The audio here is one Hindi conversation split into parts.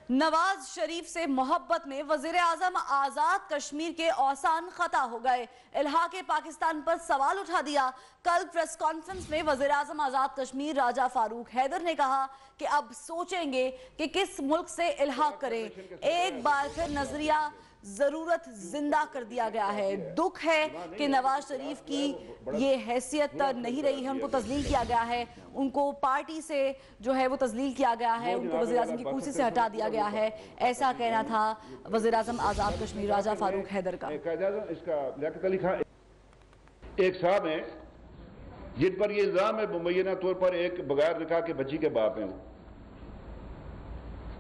नवाज शरीफ से मोहब्बत में वजीर आजम आजाद कश्मीर के औसान खता हो गए। इल्हाके पाकिस्तान पर सवाल उठा दिया। कल प्रेस कॉन्फ्रेंस में वजीर आजम आजाद कश्मीर राजा फारूक हैदर ने कहा कि अब सोचेंगे कि किस मुल्क से इल्हाक करें। एक बार फिर नजरिया जरूरत जिंदा कर दिया गया है। दुख है कि नवाज शरीफ की ये हैसियत नहीं रही है, उनको तजलील किया गया है, उनको पार्टी से जो है वो तजलील किया गया है, उनको वज़ीर आज़म की कुर्सी से हटा दिया गया है। ऐसा कहना था वज़ीर आज़म आज़ाद कश्मीर राजा फारूक हैदर का। एक साहब हैं जिन पर यह इल्जाम है मुबैना तौर पर एक बगैर निकाह के बच्ची के बाप हैं।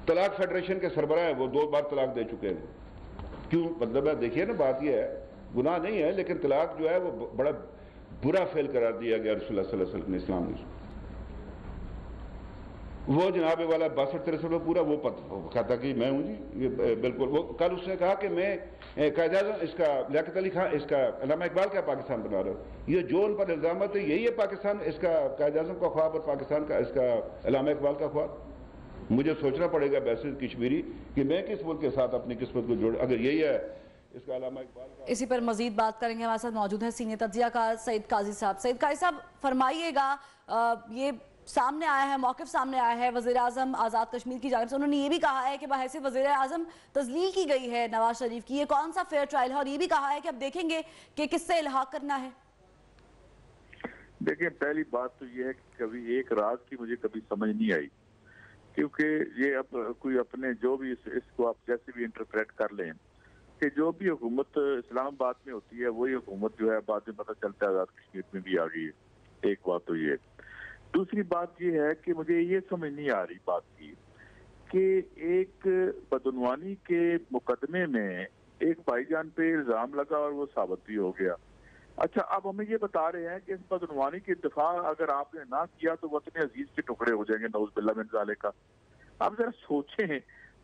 तलाक फेडरेशन के सरबराह है, वो 2 बार तलाक दे चुके हैं। क्यों? मतलब है, देखिए ना, बात यह है, गुनाह नहीं है, लेकिन तलाक जो है वो बड़ा बुरा फेल करार दिया गया रसूलुल्लाह सल्लल्लाहु अलैहि वसल्लम ने, इस्लाम ने। वो जनाब वाला 62-63 में पूरा वो कहता कि मैं हूं जी, ये बिल्कुल। वो कल उसने कहा कि मैं कायद-ए-आज़म इसका लियाकत अली खान, इसका अल्लामा इकबाल का पाकिस्तान बना रहा हूं। ये जो उन पर इल्जाम है यही है पाकिस्तान, इसका कायद-ए-आज़म का ख्वाब और पाकिस्तान का इसका अल्लामा इकबाल का ख्वाब। मुझे सोचना पड़ेगा बैसिर कश्मीरी कि मैं किस मुल्क के साथ अपनी किस्मत को जोड़, अगर यही है इसका अल्लामा इकबाल का। इसी पर मजीद बात करेंगे। हमारे साथ मौजूद है सीनियर तज्जियाकार सईद काजी साहब। सईद काजी साहब, फरमाइएगा, ये सामने आया है, मौक़िफ़ सामने आया है वज़ीर आज़म आज़ाद कश्मीर की जानिब से। उन्होंने ये भी कहा है कि बहैसियत वज़ीर आज़म तजलील की गई है नवाज शरीफ की, ये कौन सा फेयर ट्रायल है, और ये भी कहा है कि अब देखेंगे कि किससे इल्हाक करना है। देखिए, पहली बात तो ये है कि कभी एक राज की मुझे कभी समझ नहीं आई, क्योंकि ये अब कोई अपने जो भी इसको आप जैसे भी इंटरप्रेट कर लें कि जो भी हुकूमत इस्लामाबाद में होती है वही हुकूमत जो है बाद में पता चलता है आज़ाद कश्मीर में भी आ गई है। एक बात तो ये। दूसरी बात ये है कि मुझे ये समझ नहीं आ रही बात की कि एक बदनवानी के मुकदमे में एक भाईजान पे इल्जाम लगा और वो साबित भी हो गया। अच्छा, अब हमें ये बता रहे हैं कि इस बदनवानी की दफा अगर आपने ना किया तो वतन अजीज के टुकड़े हो जाएंगे, नऊज़ बिल्लाह मिन ज़ालिका। आप जरा सोचें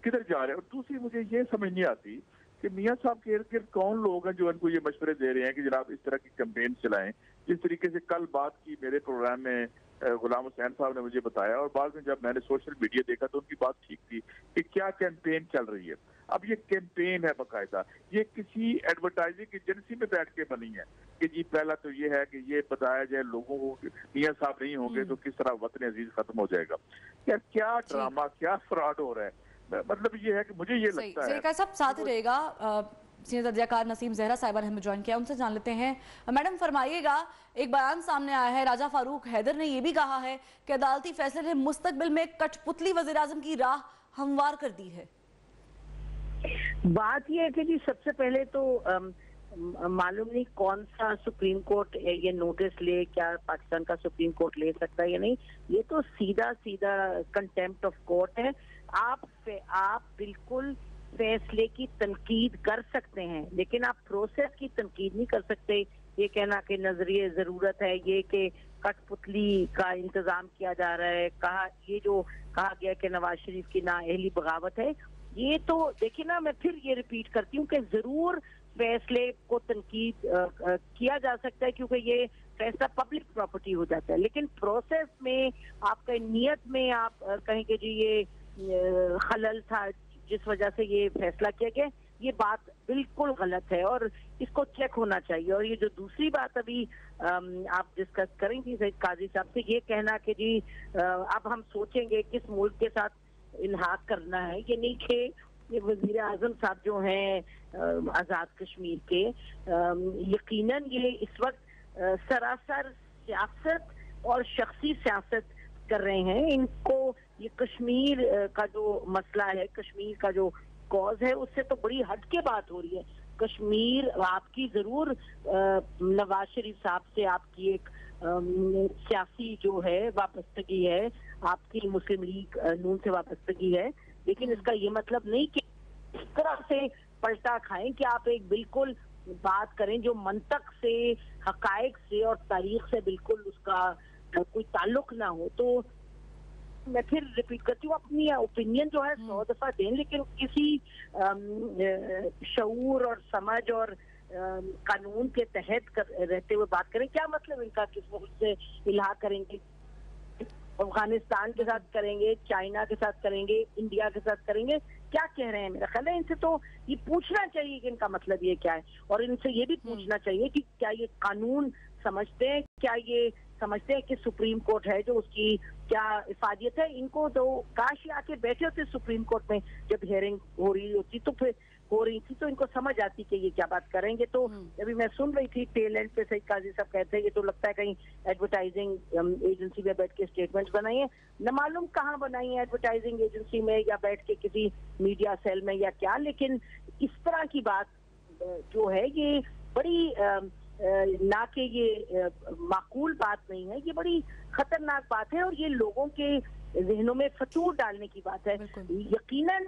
किधर जा रहे हैं। और दूसरी मुझे ये समझ नहीं आती कि मियाँ साहब के इर्द गिर्द कौन लोग हैं जो इनको ये मशवरे दे रहे हैं कि जनाब इस तरह की कैंपेन चलाएं। जिस तरीके से कल बात की मेरे प्रोग्राम में गुलाम हुसैन साहब ने मुझे बताया, और बाद में जब मैंने सोशल मीडिया देखा तो उनकी बात ठीक थी कि क्या कैंपेन चल रही है। अब ये कैंपेन है बाकायदा, ये किसी एडवर्टाइजिंग एजेंसी में बैठ के बनी है कि जी पहला तो ये है कि ये बताया जाए लोगों को मियाँ साहब नहीं होंगे तो किस तरह वतन अजीज खत्म हो जाएगा। यार क्या ड्रामा, क्या फ्रॉड हो रहा है। मतलब ये है कि मुझे ये लगता है सब साथ रहेगा। सीनियर तज्जियाकार नसीम जहरा साहिबा ने हमें ज्वाइन किया, उनसे जान लेते हैं। मैडम, फरमाइएगा, एक बयान सामने आया है, राजा फारूक हैदर ने यह भी कहा है कि अदालती फैसले ने मुस्तकबिल में कठपुतली वज़ीर आज़म की राह हमवार कर दी है। बात यह है कि जी सबसे पहले तो मालूम नहीं कौन सा सुप्रीम कोर्ट ये नोटिस ले, क्या पाकिस्तान का सुप्रीम कोर्ट ले सकता है या नहीं। ये तो सीधा सीधा कंटेम्प्ट ऑफ कोर्ट है। आप बिल्कुल फैसले की तनकीद कर सकते हैं, लेकिन आप प्रोसेस की तनकीद नहीं कर सकते। ये कहना कि नजरिए जरूरत है, ये कि कठपुतली का इंतजाम किया जा रहा है, ये जो कहा गया कि नवाज शरीफ की नाअहली बगावत है, ये तो देखिए ना, मैं फिर ये रिपीट करती हूँ कि जरूर फैसले को तनकीद किया जा सकता है क्योंकि ये फैसला पब्लिक प्रॉपर्टी हो जाता है, लेकिन प्रोसेस में आपका नियत में आप कहेंगे जी ये खलल था जिस वजह से ये फैसला किया गया, ये बात बिल्कुल गलत है और इसको चेक होना चाहिए। और ये जो दूसरी बात अभी आप डिस्कस करेंगी सईद काजी साहब से, ये कहना कि जी अब हम सोचेंगे किस मुल्क के साथ इल्हाक करना है, ये नहीं कि ये वजीर आजम साहब जो हैं आज़ाद कश्मीर के, यकीनन ये इस वक्त सरासर सियासत और शख्सी सियासत कर रहे हैं। इनको ये कश्मीर का जो मसला है, कश्मीर का जो कॉज है, उससे तो बड़ी हट के बात हो रही है। कश्मीर आपकी जरूर नवाज शरीफ साहब से आपकी एक सियासी जो है वाबस्तगी है, आपकी मुस्लिम लीग नून से वाबस्तगी है, लेकिन इसका ये मतलब नहीं कि इस तरह से पलटा खाएं कि आप एक बिल्कुल बात करें जो मंतक से, हकायक से और तारीख से बिल्कुल उसका कोई ताल्लुक ना हो। तो मैं फिर रिपीट करती हूँ, अपनी ओपिनियन जो है 100 दफा दें, लेकिन किसी शऊर और समझ और कानून के तहत रहते हुए बात करें। क्या मतलब इनका किस मुल्क से इल्हा करेंगे, अफगानिस्तान के साथ करेंगे, चाइना के साथ करेंगे, इंडिया के साथ करेंगे, क्या कह रहे हैं? मेरा ख्याल है इनसे तो ये पूछना चाहिए कि इनका मतलब ये क्या है, और इनसे ये भी पूछना चाहिए कि क्या ये कानून समझते हैं, क्या ये समझते हैं कि सुप्रीम कोर्ट है जो उसकी क्या इफादियत है। इनको तो काश ये आके बैठे होते सुप्रीम कोर्ट में जब हियरिंग हो रही होती तो इनको समझ आती कि ये क्या बात करेंगे। तो अभी मैं सुन रही थी टेल एंड पे सईद काजी साहब कहते हैं ये तो लगता है कहीं एडवर्टाइजिंग एजेंसी में बैठ के स्टेटमेंट्स बनाई है, न मालूम कहाँ बनाई है एडवर्टाइजिंग एजेंसी में या बैठ के किसी मीडिया सेल में या क्या। लेकिन इस तरह की बात जो है ये बड़ी ना कि ये माकूल बात नहीं है, ये बड़ी खतरनाक बात है और ये लोगों के जहनों में फतूर डालने की बात है। यकीनन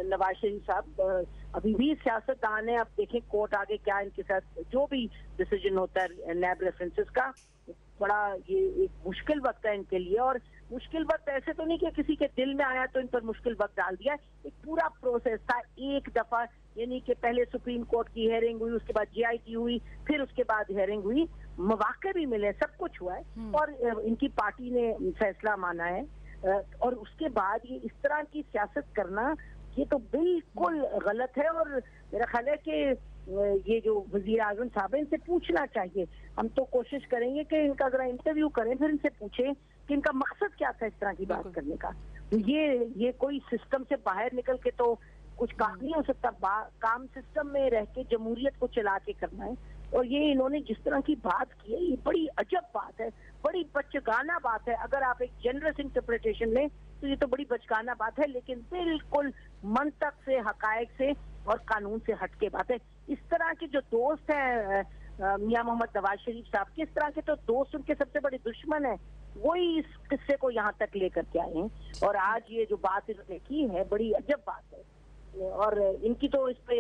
नवाज शरीफ साहब अभी भी सियासतदान है। अब देखें कोर्ट आगे क्या इनके साथ जो भी डिसीजन होता है नैब रेफरेंसेस का, बड़ा ये एक मुश्किल वक्त है इनके लिए। और मुश्किल वक्त ऐसे तो नहीं कि किसी के दिल में आया तो इन पर मुश्किल वक्त डाल दिया, एक पूरा प्रोसेस था। एक दफा यानी कि पहले सुप्रीम कोर्ट की हियरिंग हुई, उसके बाद जीआईटी हुई, फिर उसके बाद हियरिंग हुई, मौके भी मिले, सब कुछ हुआ है और इनकी पार्टी ने फैसला माना है। और उसके बाद ये इस तरह की सियासत करना ये तो बिल्कुल गलत है। और मेरा ख्याल है कि ये जो वजीर आजम साहब है इनसे पूछना चाहिए। हम तो कोशिश करेंगे कि इनका जरा इंटरव्यू करें, फिर इनसे पूछें कि इनका मकसद क्या था इस तरह की बात करने का। ये कोई सिस्टम से बाहर निकल के तो कुछ काम नहीं हो सकता। काम सिस्टम में रह के जमहूरियत को चला के करना है। और ये इन्होंने जिस तरह की बात की है ये बड़ी अजब बात है, बड़ी बचकाना बात है। अगर आप एक जनरस इंटरप्रिटेशन लें तो ये तो बड़ी बचकाना बात है, लेकिन बिल्कुल मंतक से, हकायक से और कानून से हटके बात है। इस तरह के जो दोस्त हैं मियां मोहम्मद नवाज शरीफ साहब के, इस तरह के तो दोस्त उनके सबसे बड़े दुश्मन है, वही इस किस्से को यहाँ तक लेकर के आए हैं। और आज ये जो बात इन्होंने की है बड़ी अजब बात है और इनकी तो इस पे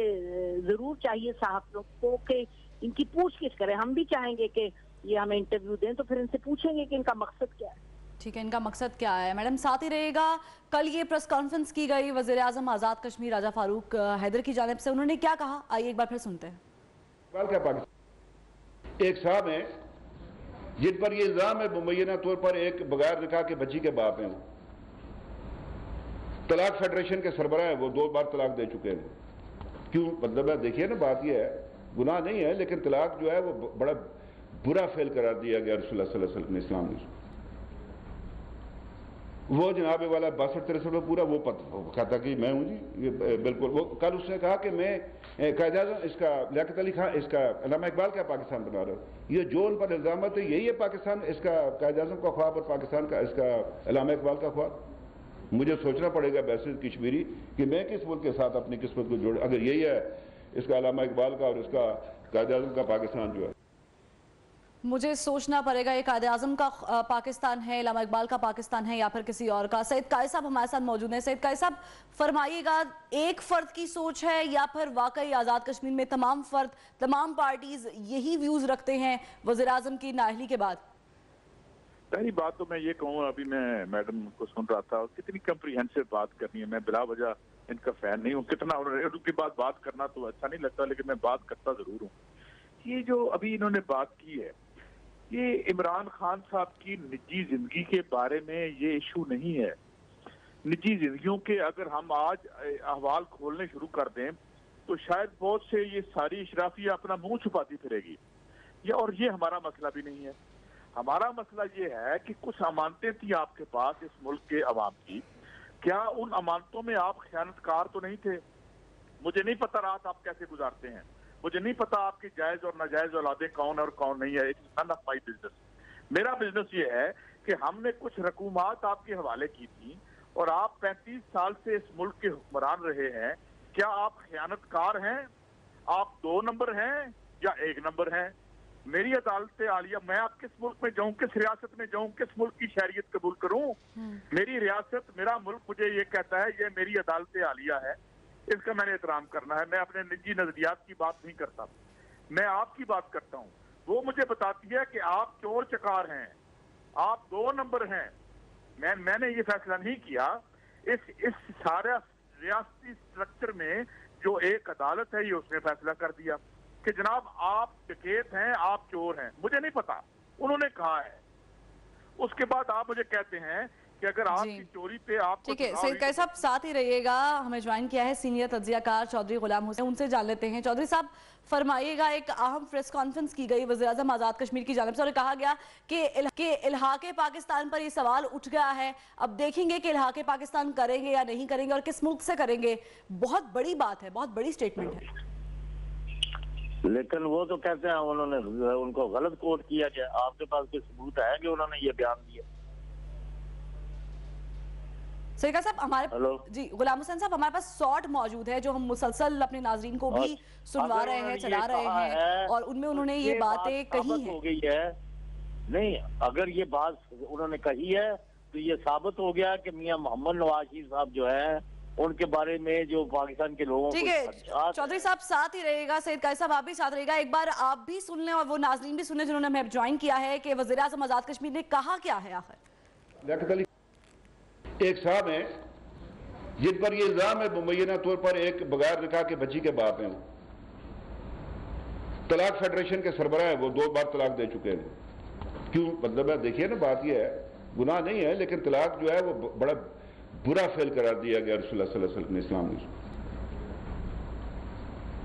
जरूर चाहिए साहब लोग को कि इनकी पूछगिछ करें। हम भी चाहेंगे कि ये हमें इंटरव्यू दें तो फिर इनसे पूछेंगे कि इनका मकसद क्या है। ठीक है, इनका मकसद क्या है। मैडम साथ ही रहेगा। कल ये प्रेस कॉन्फ्रेंस की गई वज़ीर आज़म आज़ाद कश्मीर राजा फारूक हैदर की जानिब से, उन्होंने क्या कहा आइए एक बार फिर सुनते हैं। एक साहब हैं जिन पर ये इल्जाम है मुबैना तौर पर एक बगैर निकाह के बच्ची के बाप हैं, तलाक फेडरेशन के सरबराह है, वो 2 बार तलाक दे चुके हैं। क्यों? मतलब है देखिए ना, बात यह है गुनाह नहीं है लेकिन तलाक जो है वो बड़ा बुरा फेल करार दिया गया रसूलुल्लाह सल्लल्लाहु अलैहि वसल्लम ने, इस्लाम ने। वो जनाब वाला 62-63 में पूरा वो कहता कि मैं हूं जी, ये बिल्कुल। वो कल उसने कहा कि मैं कायद आज़म इसका लियाकत अली खान, इसका अल्लामा इकबाल का पाकिस्तान बना रहा हूं। ये जो उन पर इल्जाम है यही है पाकिस्तान, इसका कायद आज़म का ख्वाब और पाकिस्तान का इसका अल्लामा इकबाल का ख्वाब। मुझे सोचना पड़ेगा बैसिर कश्मीरी कि मैं किस मुल्क के साथ अपनी किस्मत को जोड़, अगर यही है इसका अल्लामा इकबाल का और इसका कायद आज़म का पाकिस्तान जो है। मुझे सोचना पड़ेगा ये कायद आज़म का पाकिस्तान है, अल्लामा इकबाल का पाकिस्तान है या फिर किसी और का। सईद कायद साहब हमारे साथ मौजूद हैं। सईद कायद साहब फरमाइएगा, एक फ़र्द की सोच है या फिर वाकई आज़ाद कश्मीर में तमाम फ़र्द, तमाम पार्टीज यही व्यूज़ रखते हैं वज़ीर आज़म की नाअहली के बाद? पहली बात तो मैं ये कहूँ, अभी मैं मैडम को सुन रहा था, कितनी कम्प्रीहेंसिव बात करनी है। मैं बिला वजह इनका फैन नहीं हूँ, कितना उनकी बात करना तो अच्छा नहीं लगता, लेकिन मैं बात करता जरूर हूँ। ये जो अभी इन्होंने बात की है ये इमरान खान साहब की निजी जिंदगी के बारे में ये इशू नहीं है। निजी जिंदगियों के अगर हम आज अहवाल खोलने शुरू कर दें तो शायद बहुत से ये सारी इशराफिया अपना मुंह छुपाती फिरेगी। और ये हमारा मसला भी नहीं है। हमारा मसला ये है कि कुछ अमानतें थी आपके पास इस मुल्क के अवाम की, क्या उन अमानतों में आप खयानतकार तो नहीं थे? मुझे नहीं पता रात आप कैसे गुजारते हैं, मुझे नहीं पता आपकी जायज और नाजायज औलादें कौन है और कौन नहीं है। It's none of my business. मेरा बिजनेस ये है कि हमने कुछ रकूमात आपके हवाले की थी और आप 35 साल से इस मुल्क के हुक्मरान रहे हैं। क्या आप खयानतकार हैं? आप 2 नंबर हैं या 1 नंबर हैं? मेरी अदालत आलिया, मैं आप किस मुल्क में जाऊं, किस रियासत में जाऊं, किस मुल्क की शहरियत कबूल करूं? मेरी रियासत, मेरा मुल्क मुझे ये कहता है ये मेरी अदालत आलिया है, इसका मैंने एहतराम करना है। मैं अपने निजी नजरियात की बात नहीं करता, मैं आपकी बात करता हूँ। वो मुझे बताती है कि आप चोर चकार हैं, आप 2 नंबर हैं। मैंने ये फैसला नहीं किया। इस सारे रियासती स्ट्रक्चर में जो एक अदालत है ये उसने फैसला कर दिया कि जनाब आप डकैत हैं, आप चोर हैं। मुझे नहीं पता, उन्होंने कहा है। उसके बाद आप मुझे कहते हैं कि अगर आपकी चोरी पे आप ठीक है सैयद कायद साहब साथ ही रहिएगा। हमें ज्वाइन किया है सीनियर तज्जियाकार चौधरी गुलाम हुसैन, उनसे जान लेते हैं। चौधरी साहब फरमाइएगा, एक अहम प्रेस कॉन्फ्रेंस की गई वज़ीर-ए-आज़म आज़ाद कश्मीर की जानिब से और कहा गया कि इल्हाक़े पाकिस्तान पर ये सवाल उठ गया है। अब देखेंगे कि इल्हाक़े पाकिस्तान करेंगे या नहीं करेंगे और किस मुल्क से करेंगे। बहुत बड़ी बात है, बहुत बड़ी स्टेटमेंट है। लेकिन वो तो कहते हैं उन्होंने उनको गलत कोट किया गया। आपके पास कोई सबूत है कि उन्होंने ये बयान दिया? सैयद साहब हमारे जी गुलाम हुसैन साहब हमारे पास शॉट मौजूद है जो हम मुसलसल अपने नाजरीन को भी सुनवा रहे हैं, चला रहे हैं और उनमें उन्होंने ये बातें कही हो गई है। नहीं, अगर ये बात उन्होंने कही है तो ये साबित हो गया कि मियां मोहम्मद नवाज शरीफ साहब जो है उनके बारे में जो पाकिस्तान के लोगों ठीक है। चौधरी साहब साथ ही रहेगा, सैयद कायद साहब आप भी साथ रहेगा। एक बार आप भी सुन लें और वो नाजरीन भी सुन लें जिन्होंने हमें ज्वाइन किया है कि वज़ीर-ए-आज़म आज़ाद कश्मीर ने कहा क्या है आखिर। एक साहब हैं जिन पर ये इल्जाम है मुबैना तौर पर एक बगैर निकाह के बच्ची के बाप हैं। वो तलाक फेडरेशन के सरबराह है, वो 2 बार तलाक दे चुके हैं। क्यों? मतलब है देखिए ना, बात यह है गुनाह नहीं है लेकिन तलाक जो है वो बड़ा बुरा फेल करार दिया गया रसूलुल्लाह सल्लल्लाहु अलैहि वसल्लम ने इस्लाम में।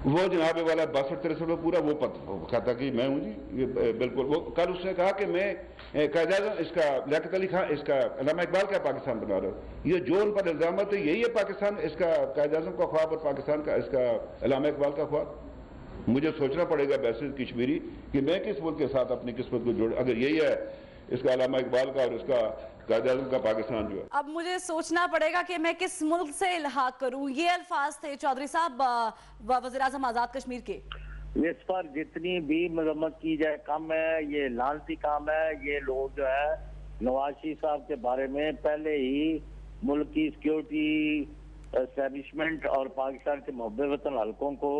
वो जनाब वाला 62-63 में पूरा वो कहता कि मैं हूं जी, ये बिल्कुल। वो कल उसने कहा कि मैं कायद-ए-आज़म इसका लियाकत अली खान इसका अल्लामा इकबाल का पाकिस्तान बना रहा हूं। ये जो उन पर इल्जाम है यही है पाकिस्तान, इसका कायद-ए-आज़म का ख्वाब और पाकिस्तान का इसका अल्लामा इकबाल का ख्वाब। मुझे सोचना पड़ेगा बैसिस कश्मीरी कि मैं किस मुल्क के साथ अपनी किस्मत को जोड़, अगर यही है इसका अल्लामा इकबाल का और इसका कायद-ए-आज़म का पाकिस्तान जो है। अब मुझे सोचना पड़ेगा कि मैं किस मुल्क से इल्हाक करूं। ये अल्फाज थे चौधरी साहब वज़ीर-ए-आज़म आज़ाद कश्मीर के। इस पर जितनी भी मजम्मत की जाए कम है। ये लानती काम है। ये लोग जो है नवाज शरीफ साहब के बारे में पहले ही मुल्क की सिक्योरिटी एस्टेब्लिशमेंट और पाकिस्तान के मुहब्बे वतन हलकों को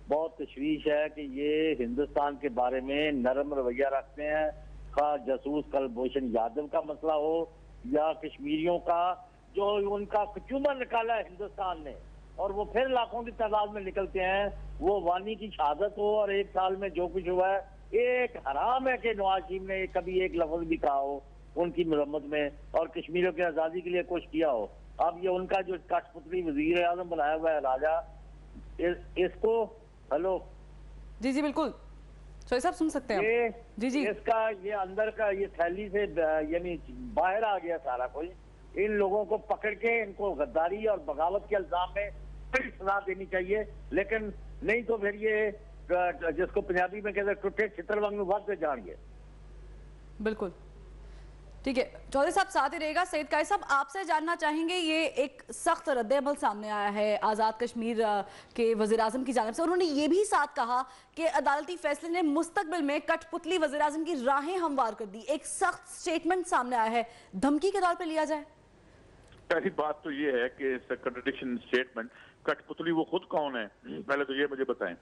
बहुत तशवीश है कि ये हिंदुस्तान के बारे में नरम रवैया रखते हैं। खा जासूस कुलभूषण यादव का मसला हो या कश्मीरियों का, जो उनका कचूमर निकाला है हिंदुस्तान ने और वो फिर लाखों की तादाद में निकलते हैं। वो वानी की शहादत हो और 1 साल में जो कुछ हुआ है, एक हराम है कि नवाज शरीफ ने कभी एक लफ्ज भी कहा हो उनकी मरम्मत में और कश्मीरियों की आजादी के लिए कुछ किया हो। अब ये उनका जो कठपुतली वजीर आजम बनाया हुआ है राजा, इसको हेलो जी जी बिल्कुल सही साहब सुन सकते हैं जी जी। इसका ये अंदर का ये थैली से यानी बाहर आ गया सारा कुछ। इन लोगों को पकड़ के इनको गद्दारी और बगावत के इल्जाम में बड़ी सजा देनी चाहिए, लेकिन नहीं तो फिर ये जिसको पंजाबी में कहते हैं टुटे छितर वांग वक्त जानिए। बिल्कुल ठीक है चौधरी साहब साथ ही रहेगा। सैयद कायद साहब आपसे जानना चाहेंगे, ये एक सख्त रद्द-ए-अमल सामने आया है आज़ाद कश्मीर के वज़ीर-ए-आज़म की जानिब से। उन्होंने ये भी साथ कहा कि अदालती फैसले ने मुस्तकबिल में कठपुतली वज़ीर-ए-आज़म की राहें हमवार कर दी। एक सख्त स्टेटमेंट सामने आया है, धमकी के तौर पर लिया जाए? पहली बात तो ये है कि कंट्राडिक्शन स्टेटमेंट, कठपुतली वो खुद कौन है पहले तो ये मुझे बताएं।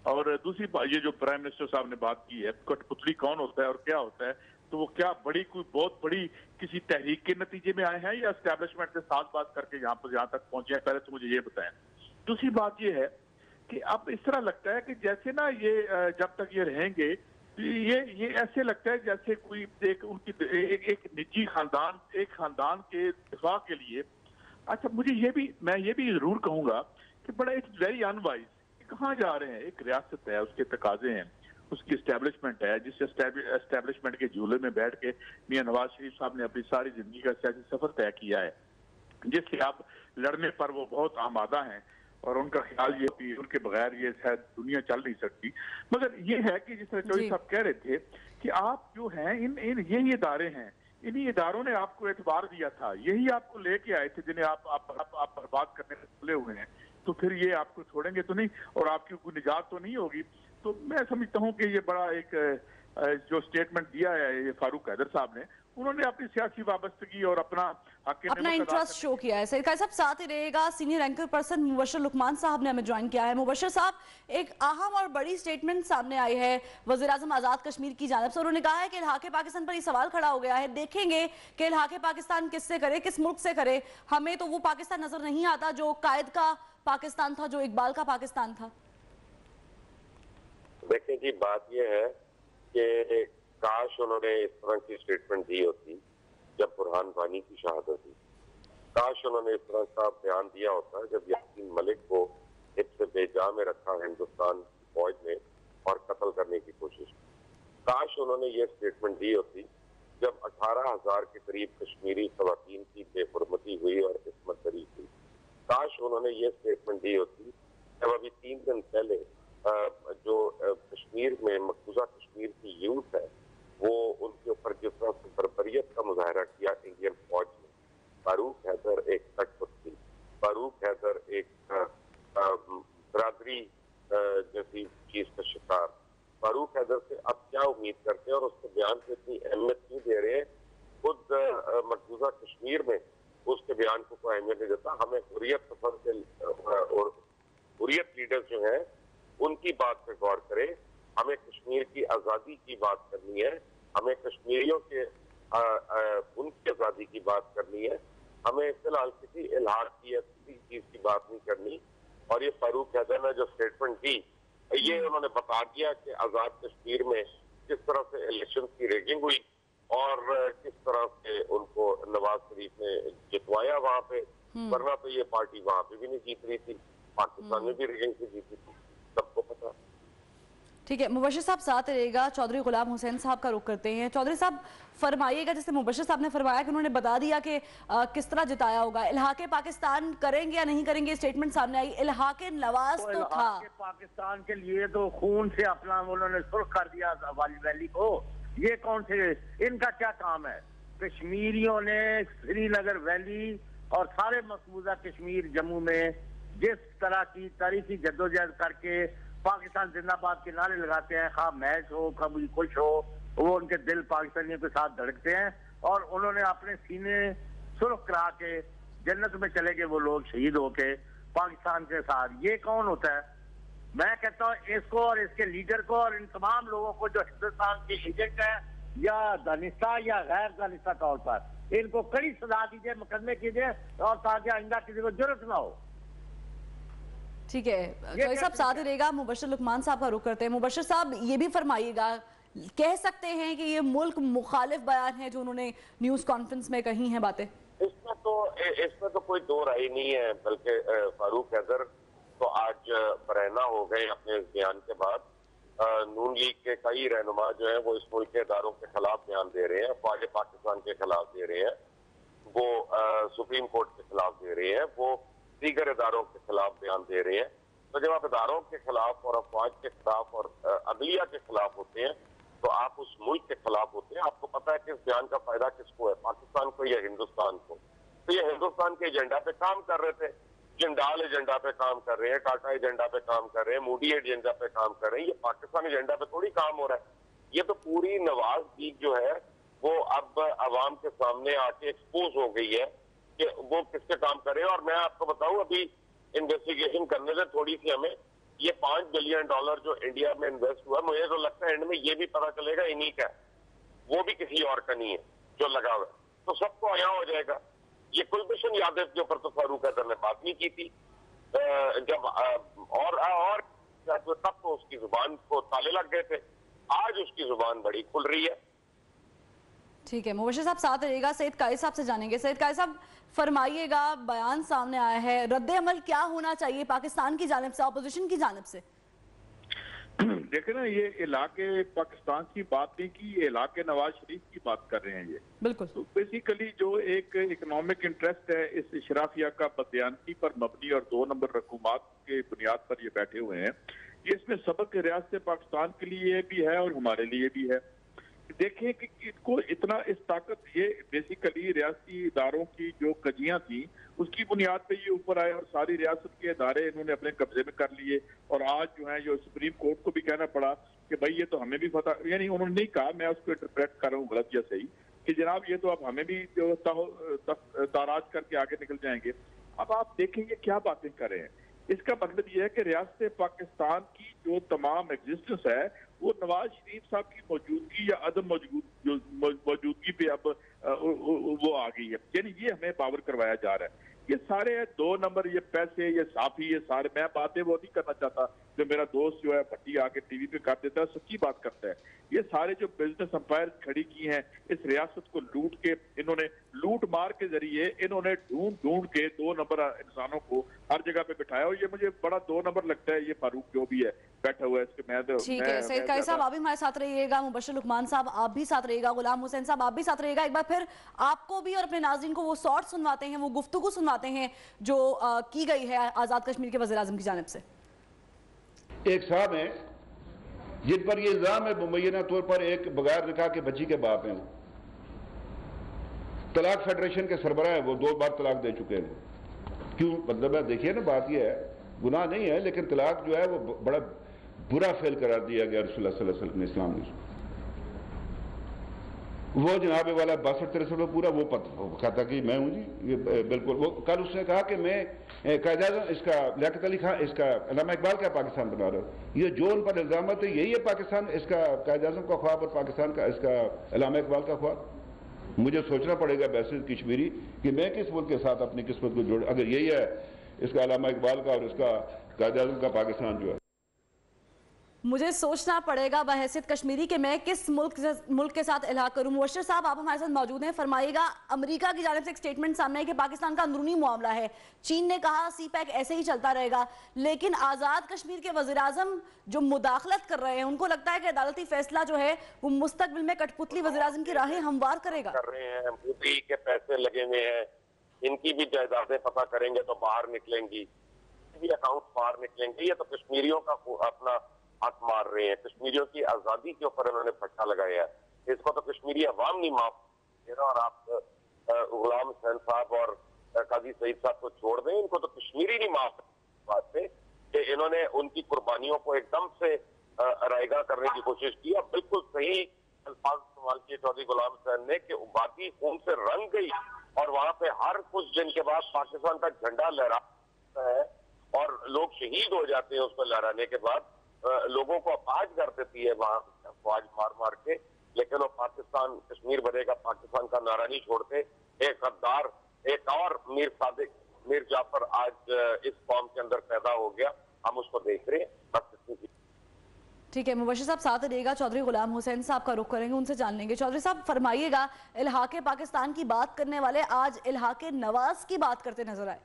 और दूसरी बात, ये जो प्राइम मिनिस्टर साहब ने बात की है कठपुतली कौन होता है और क्या होता है, तो वो क्या बड़ी कोई बहुत बड़ी किसी तहरीक के नतीजे में आए हैं या एस्टैब्लिशमेंट के साथ बात करके यहाँ तक पहुंचे हैं, पहले तो मुझे ये बताएं। दूसरी बात ये है कि अब इस तरह लगता है कि जैसे ना ये जब तक ये रहेंगे ये ऐसे लगता है जैसे कोई एक उनकी एक निजी खानदान, एक खानदान के दिफा के लिए। अच्छा मैं ये भी जरूर कहूंगा कि बड़ा इट्स वेरी अनवाइज, कहाँ जा रहे हैं। एक रियासत है, उसके तकाजे हैं, उसकी एस्टेब्लिशमेंट है, जिस एस्टेब्लिशमेंट के झूले में बैठ के मियां नवाज शरीफ साहब ने अपनी सारी जिंदगी का सियासी सफर तय किया है, जिससे आप लड़ने पर वो बहुत आमादा हैं और उनका ख्याल ये कि उनके बगैर ये शायद दुनिया चल नहीं सकती। मगर ये है कि जिस तरह चौधरी साहब कह रहे थे कि आप जो हैं इन यही इदारे हैं, इन्हीं इदारों ने आपको एतबार दिया था, यही आपको लेके आए थे जिन्हें आप बर्बाद करने में खुले हुए हैं, तो फिर ये आपको छोड़ेंगे तो नहीं और आपकी कोई निजात तो नहीं होगी। तो मैं समझता हूँ कि ये बड़ा एक जो स्टेटमेंट दिया है ये फारूक हैदर साहब ने, उन्होंने अपनी सियासी वाबस्तगी और अपना इंटरेस्ट शो किया है। सैयद कायद साहब साथ ही रहेगा, senior anchor person Mubashar Luqman साहब ने हमें ज्वाइन किया है। मुबशर साहब, एक अहम और बड़ी स्टेटमेंट सामने आई है वज़ीर-ए-आज़म आज़ाद कश्मीर की जानिब से। उन्होंने कहा है कि इल्हाक़े पाकिस्तान पर ये सवाल खड़ा हो गया है, देखेंगे कि इल्हाक़े पाकिस्तान किससे करे, किस मुल्क से करे। हमें तो वो पाकिस्तान नजर नहीं आता जो कायद का पाकिस्तान था, जो इकबाल का पाकिस्तान था। देखिए जी, बात यह है कि काश उन्होंने इस तरह की स्टेटमेंट दी होती जब बुरहान वानी की शहादत हुई। काश उन्होंने इस तरह का बयान दिया होता जब यासीन मलिक को हिब्स बेजा में रखा हिंदुस्तान की फौज ने और कत्ल करने की कोशिश। काश उन्होंने ये स्टेटमेंट दी होती जब 18,000 के करीब कश्मीरी खवातीन की बेहुरमती हुई और इस्मत दरी हुई। काश उन्होंने ये स्टेटमेंट दी होती जब अभी 3 दिन पहले जो कश्मीर में मकबूजा कश्मीर की यूथ है वो उनके ऊपर जिस तरह से बर्बरियत का मुजाहरा किया इंडियन फौज ने। फारूक हैदर एक कठपुतली, फारूक हैदर एक बरादरी जैसी चीज का शिकार। फारूक हैदर से अब क्या उम्मीद करते हैं और उसके बयान को इतनी अहमियत क्यों दे रहे हैं? खुद मकबूजा कश्मीर में उसके बयान को कोई अहमियत नहीं देता। हमें हुर्रियत पसंद और हुर्रियत लीडर्स जो हैं उनकी बात पे गौर करें। हमें कश्मीर की आज़ादी की बात करनी है, हमें कश्मीरियों के उनकी आज़ादी की बात करनी है, हमें फिलहाल किसी इल्हाद की या किसी चीज की बात नहीं करनी। और ये फारूक हैदर ने जो स्टेटमेंट दी ये उन्होंने बता दिया कि आजाद कश्मीर में किस तरह से इलेक्शन की रेगिंग हुई और किस तरह से उनको नवाज शरीफ ने जितवाया वहां पे, वरना तो ये पार्टी वहां पे भी नहीं जीत रही थी, पाकिस्तान में भी रेगिंग से जीती थी, सबको पता। ठीक है, मुबशिर साहब साथ रहेगा। चौधरी गुलाम हुसैन साहब का रुख करते हैं। चौधरी साहब फरमाइएगा, जैसे मुबशिर साहब ने फरमाया कि उन्होंने बता दिया कि किस तरह जिताया होगा, इल्हाके पाकिस्तान करेंगे या नहीं करेंगे, स्टेटमेंट सामने आई। इल्हाके नवाज तो था, पाकिस्तान के लिए तो खून से अपना उन्होंने सुर्ख कर दिया वाली वैली को। ये कौन थे, इनका क्या काम है? कश्मीरियों ने श्रीनगर वैली और सारे मकबूजा कश्मीर जम्मू में जिस तरह की तारीखी जद्दोजहद करके पाकिस्तान जिंदाबाद के नारे लगाते हैं, खा मैच हो कभी कुछ हो, वो उनके दिल पाकिस्तानियों के साथ धड़कते हैं और उन्होंने अपने सीने सुर्ख करा के जन्नत में चले गए वो लोग शहीद होके पाकिस्तान के साथ। ये कौन होता है? मैं कहता हूँ इसको और इसके लीडर को और इन तमाम लोगों को जो हिंदुस्तान के एजेंट है या दानिस्ता या गैर दानिस्ता तौर पर, इनको कड़ी सजा दीजिए, मुकदमे कीजिए और ताकि आइंदा किसी को जरूरत ना हो। ठीक है, चौधरी साहब साथ ही रहेगा। मुबशिर लुकमान साहब का रुख करते हैं। मुबशिर साहब ये भी फरमाइएगा, कह सकते हैं कि ये मुल्क मुखालिफ बयान है जो उन्होंने न्यूज कॉन्फ्रेंस में कही हैं बातें? इसमें तो कोई दो राय नहीं है, बल्कि फारूक हैदर तो आज बरहना हो गए अपने इस बयान के बाद। नून लीग के कई रहनुमा जो है वो इस मुल्क के इदारों के खिलाफ बयान दे रहे हैं, फौज पाकिस्तान के खिलाफ दे रहे हैं, वो सुप्रीम कोर्ट के खिलाफ दे रहे हैं, वो दीगर इदारों के खिलाफ बयान दे रहे हैं। तो जब आप इदारों के खिलाफ और अफवाज के खिलाफ और अदलिया के खिलाफ होते हैं तो आप उस मुल्क के खिलाफ होते हैं। आपको पता है कि इस बयान का फायदा किसको है, पाकिस्तान को या हिंदुस्तान को? तो ये हिंदुस्तान के एजेंडा पे काम कर रहे थे, जिंदाल एजेंडा पे काम कर रहे हैं, टाटा एजेंडा पे काम कर रहे हैं, मोदी एजेंडा पे काम कर रहे हैं। ये पाकिस्तान एजेंडा पे थोड़ी काम हो रहा है। ये तो पूरी नवाज लीग जो है वो अब अवाम के सामने आके एक्सपोज हो गई है कि वो किसके काम कर रहे हैं। और मैं आपको बताऊं, अभी इन्वेस्टिगेशन करने से थोड़ी सी हमें ये $5 बिलियन जो इंडिया में इन्वेस्ट हुआ, मुझे तो लगता है एंड में ये भी पता चलेगा इन्हीं का, वो भी किसी और का नहीं है जो लगा हुआ है। तो सबको आया हो जाएगा। ये कुलभूषण यादव के ऊपर तो फारूक हैदर ने बात नहीं की थी जब और तब तो उसकी जुबान को ताले लग गए थे। आज उसकी जुबान बड़ी खुल रही है। ठीक है, मुबशिर साहब साथ रहेगा। सैयद कायद साहब से जानेंगे। सैयद कायद साहब फरमाइएगा, बयान सामने आया है, रद्द अमल क्या होना चाहिए पाकिस्तान की जानिब से, अपोजिशन की जानिब से? देखे ना, ये इलाके पाकिस्तान की बात नहीं की, ये इलाके नवाज शरीफ की बात कर रहे हैं। ये बिल्कुल तो बेसिकली जो एक इकोनॉमिक इंटरेस्ट है इस इशराफिया का बदयानगी पर मबनी और 2 नंबर रकूमात के बुनियाद पर ये बैठे हुए हैं। ये इसमें सबक रियासत पाकिस्तान के लिए भी है और हमारे लिए भी है। देखें कि इनको इतना इस ताकत, ये बेसिकली रियासती इदारों की जो कजियां थी उसकी बुनियाद पे ये ऊपर आए और सारी रियासत के इदारे इन्होंने अपने कब्जे में कर लिए। और आज जो है जो सुप्रीम कोर्ट को भी कहना पड़ा कि भाई ये तो हमें भी पता, यानी उन्होंने नहीं कहा, मैं उसको इंटरप्रेट कर रहा हूँ गलत या सही, कि जनाब ये तो अब हमें भी जो ताराज करके आगे निकल जाएंगे। अब आप देखेंगे क्या बातें कर रहे हैं। इसका मतलब यह है कि रियासत पाकिस्तान की जो तमाम एग्जिस्टेंस है वो नवाज शरीफ साहब की मौजूदगी या अदम मौजूदगी पे अब वो आ गई है। यानी ये हमें पावर करवाया जा रहा है। ये सारे 2 नंबर, ये पैसे, ये साफी, ये सारे, मैं बातें वो नहीं करना चाहता जो मेरा दोस्त जो है भट्टी आके टीवी पे कर देता है, सच्ची बात करता है। ये सारे जो बिजनेस अंपायर खड़ी की हैं इस रियासत को लूट के, इन्होंने लूट मार के जरिए इन्होंने ढूंढ के 2 नंबर इंसानों को हर जगह पे बिठाया, और ये मुझे बड़ा 2 नंबर लगता है ये फारूक जो भी है बैठा हुआ है इसके। ठीक है सैयद काजी साहब, आप भी हमारे साथ रहिएगा, मुबश्शिर लुकमान साहब आप भी साथ रहिएगा, गुलाम हुसैन साहब आप भी साथ रहिएगा। एक बार फिर आपको भी और अपने नाज़रीन को वो शॉर्ट सुनवाते हैं, वो गुफ्तगू सुनवाते हैं जो की गई है आज़ाद कश्मीर के वज़ीर आज़म की जानिब से। एक साहब हैं जिन पर यह इल्जाम है मुबैना तौर पर एक बगैर निकाह के बच्ची के बाप हैं, तलाक फेडरेशन के सरबराह है, वो 2 बार तलाक दे चुके हैं। क्यों? मतलब है, देखिए ना, बात यह है गुनाह नहीं है, लेकिन तलाक जो है वो बड़ा बुरा फेल करार दिया गया रसूलुल्लाह सल्लल्लाहु अलैहि वसल्लम ने, इस्लाम ने। वो जनाबे वाला 62-63 में पूरा वो कहता कि मैं हूं जी, ये बिल्कुल। वो कल उसने कहा कि मैं कायद-ए-आज़म इसका लियाकत अली खान, इसका अल्लामा इकबाल का पाकिस्तान बना रहा हूं। ये जो उन पर इल्जाम है यही है पाकिस्तान, इसका कायद-ए-आज़म का ख्वाब और पाकिस्तान का इसका अल्लामा इकबाल का ख्वाब। मुझे सोचना पड़ेगा वैसे कश्मीरी कि मैं किस मुल्क के साथ अपनी किस्मत को जोड़, अगर यही है इसका अल्लामा इकबाल का और इसका कायद-ए-आज़म का पाकिस्तान जो है। मुझे सोचना पड़ेगा बहैसियत कश्मीरी कि मैं किस मुल्क के साथ इलाहा करूं। मुबश्शिर साहब आप हमारे साथ मौजूद हैं, फरमाइएगा। अमेरिका की जानिब से एक स्टेटमेंट सामने है कि पाकिस्तान का अंदरूनी मामला है, चीन ने कहा CPEC ऐसे ही चलता रहेगा, लेकिन आज़ाद कश्मीर के वज़ीर आज़म जो मुदाखलत कर रहे हैं उनको लगता है कि अदालती फैसला जो है वो मुस्तकबिल में कठपुतली वज़ीर आज़म की राहें हमवार करेगा। कर रहे हैं, मोदी के पैसे लगे हुए हैं, इनकी भी जायदादें पता करेंगे तो बाहर निकलेंगी, भी अकाउंट बाहर निकलेंगे। ये तो कश्मीरियों का अपना हाथ मार रहे हैं, कश्मीरियों की आजादी के ऊपर उन्होंने फट्टा लगाया है। इसको तो कश्मीरी अवाम नहीं माफ दे रहा, और आप गुलाम हुसैन साहब और काजी सईद साहब को छोड़ दें, इनको तो कश्मीरी नहीं माफ बात से कि इन्होंने उनकी कुर्बानियों को एकदम से रायगा करने की कोशिश की। अब बिल्कुल सही अल्फाज इस्तेमाल किए चौधरी गुलाम हुसैन ने कि वादी खून से रंग गई, और वहां पे हर कुछ दिन के बाद पाकिस्तान का झंडा लहराता है और लोग शहीद हो जाते हैं उसको लहराने के बाद। लोगों को अपाज कर देती है वहां फौज मार मार के, लेकिन वो पाकिस्तान कश्मीर बनेगा पाकिस्तान का नारा नहीं छोड़ते। एक गद्दार, एक और मीर सादिक, मीर जाफर आज इस कौम के अंदर पैदा हो गया, हम उसको देख रहे हैं। बस ठीक है, मुबश्शिर साहब साथ रहिएगा। चौधरी गुलाम हुसैन साहब का रुख करेंगे, उनसे जान लेंगे। चौधरी साहब फरमाइएगा, इल्हाके पाकिस्तान की बात करने वाले आज इल्हाके नवाज की बात करते नजर आए।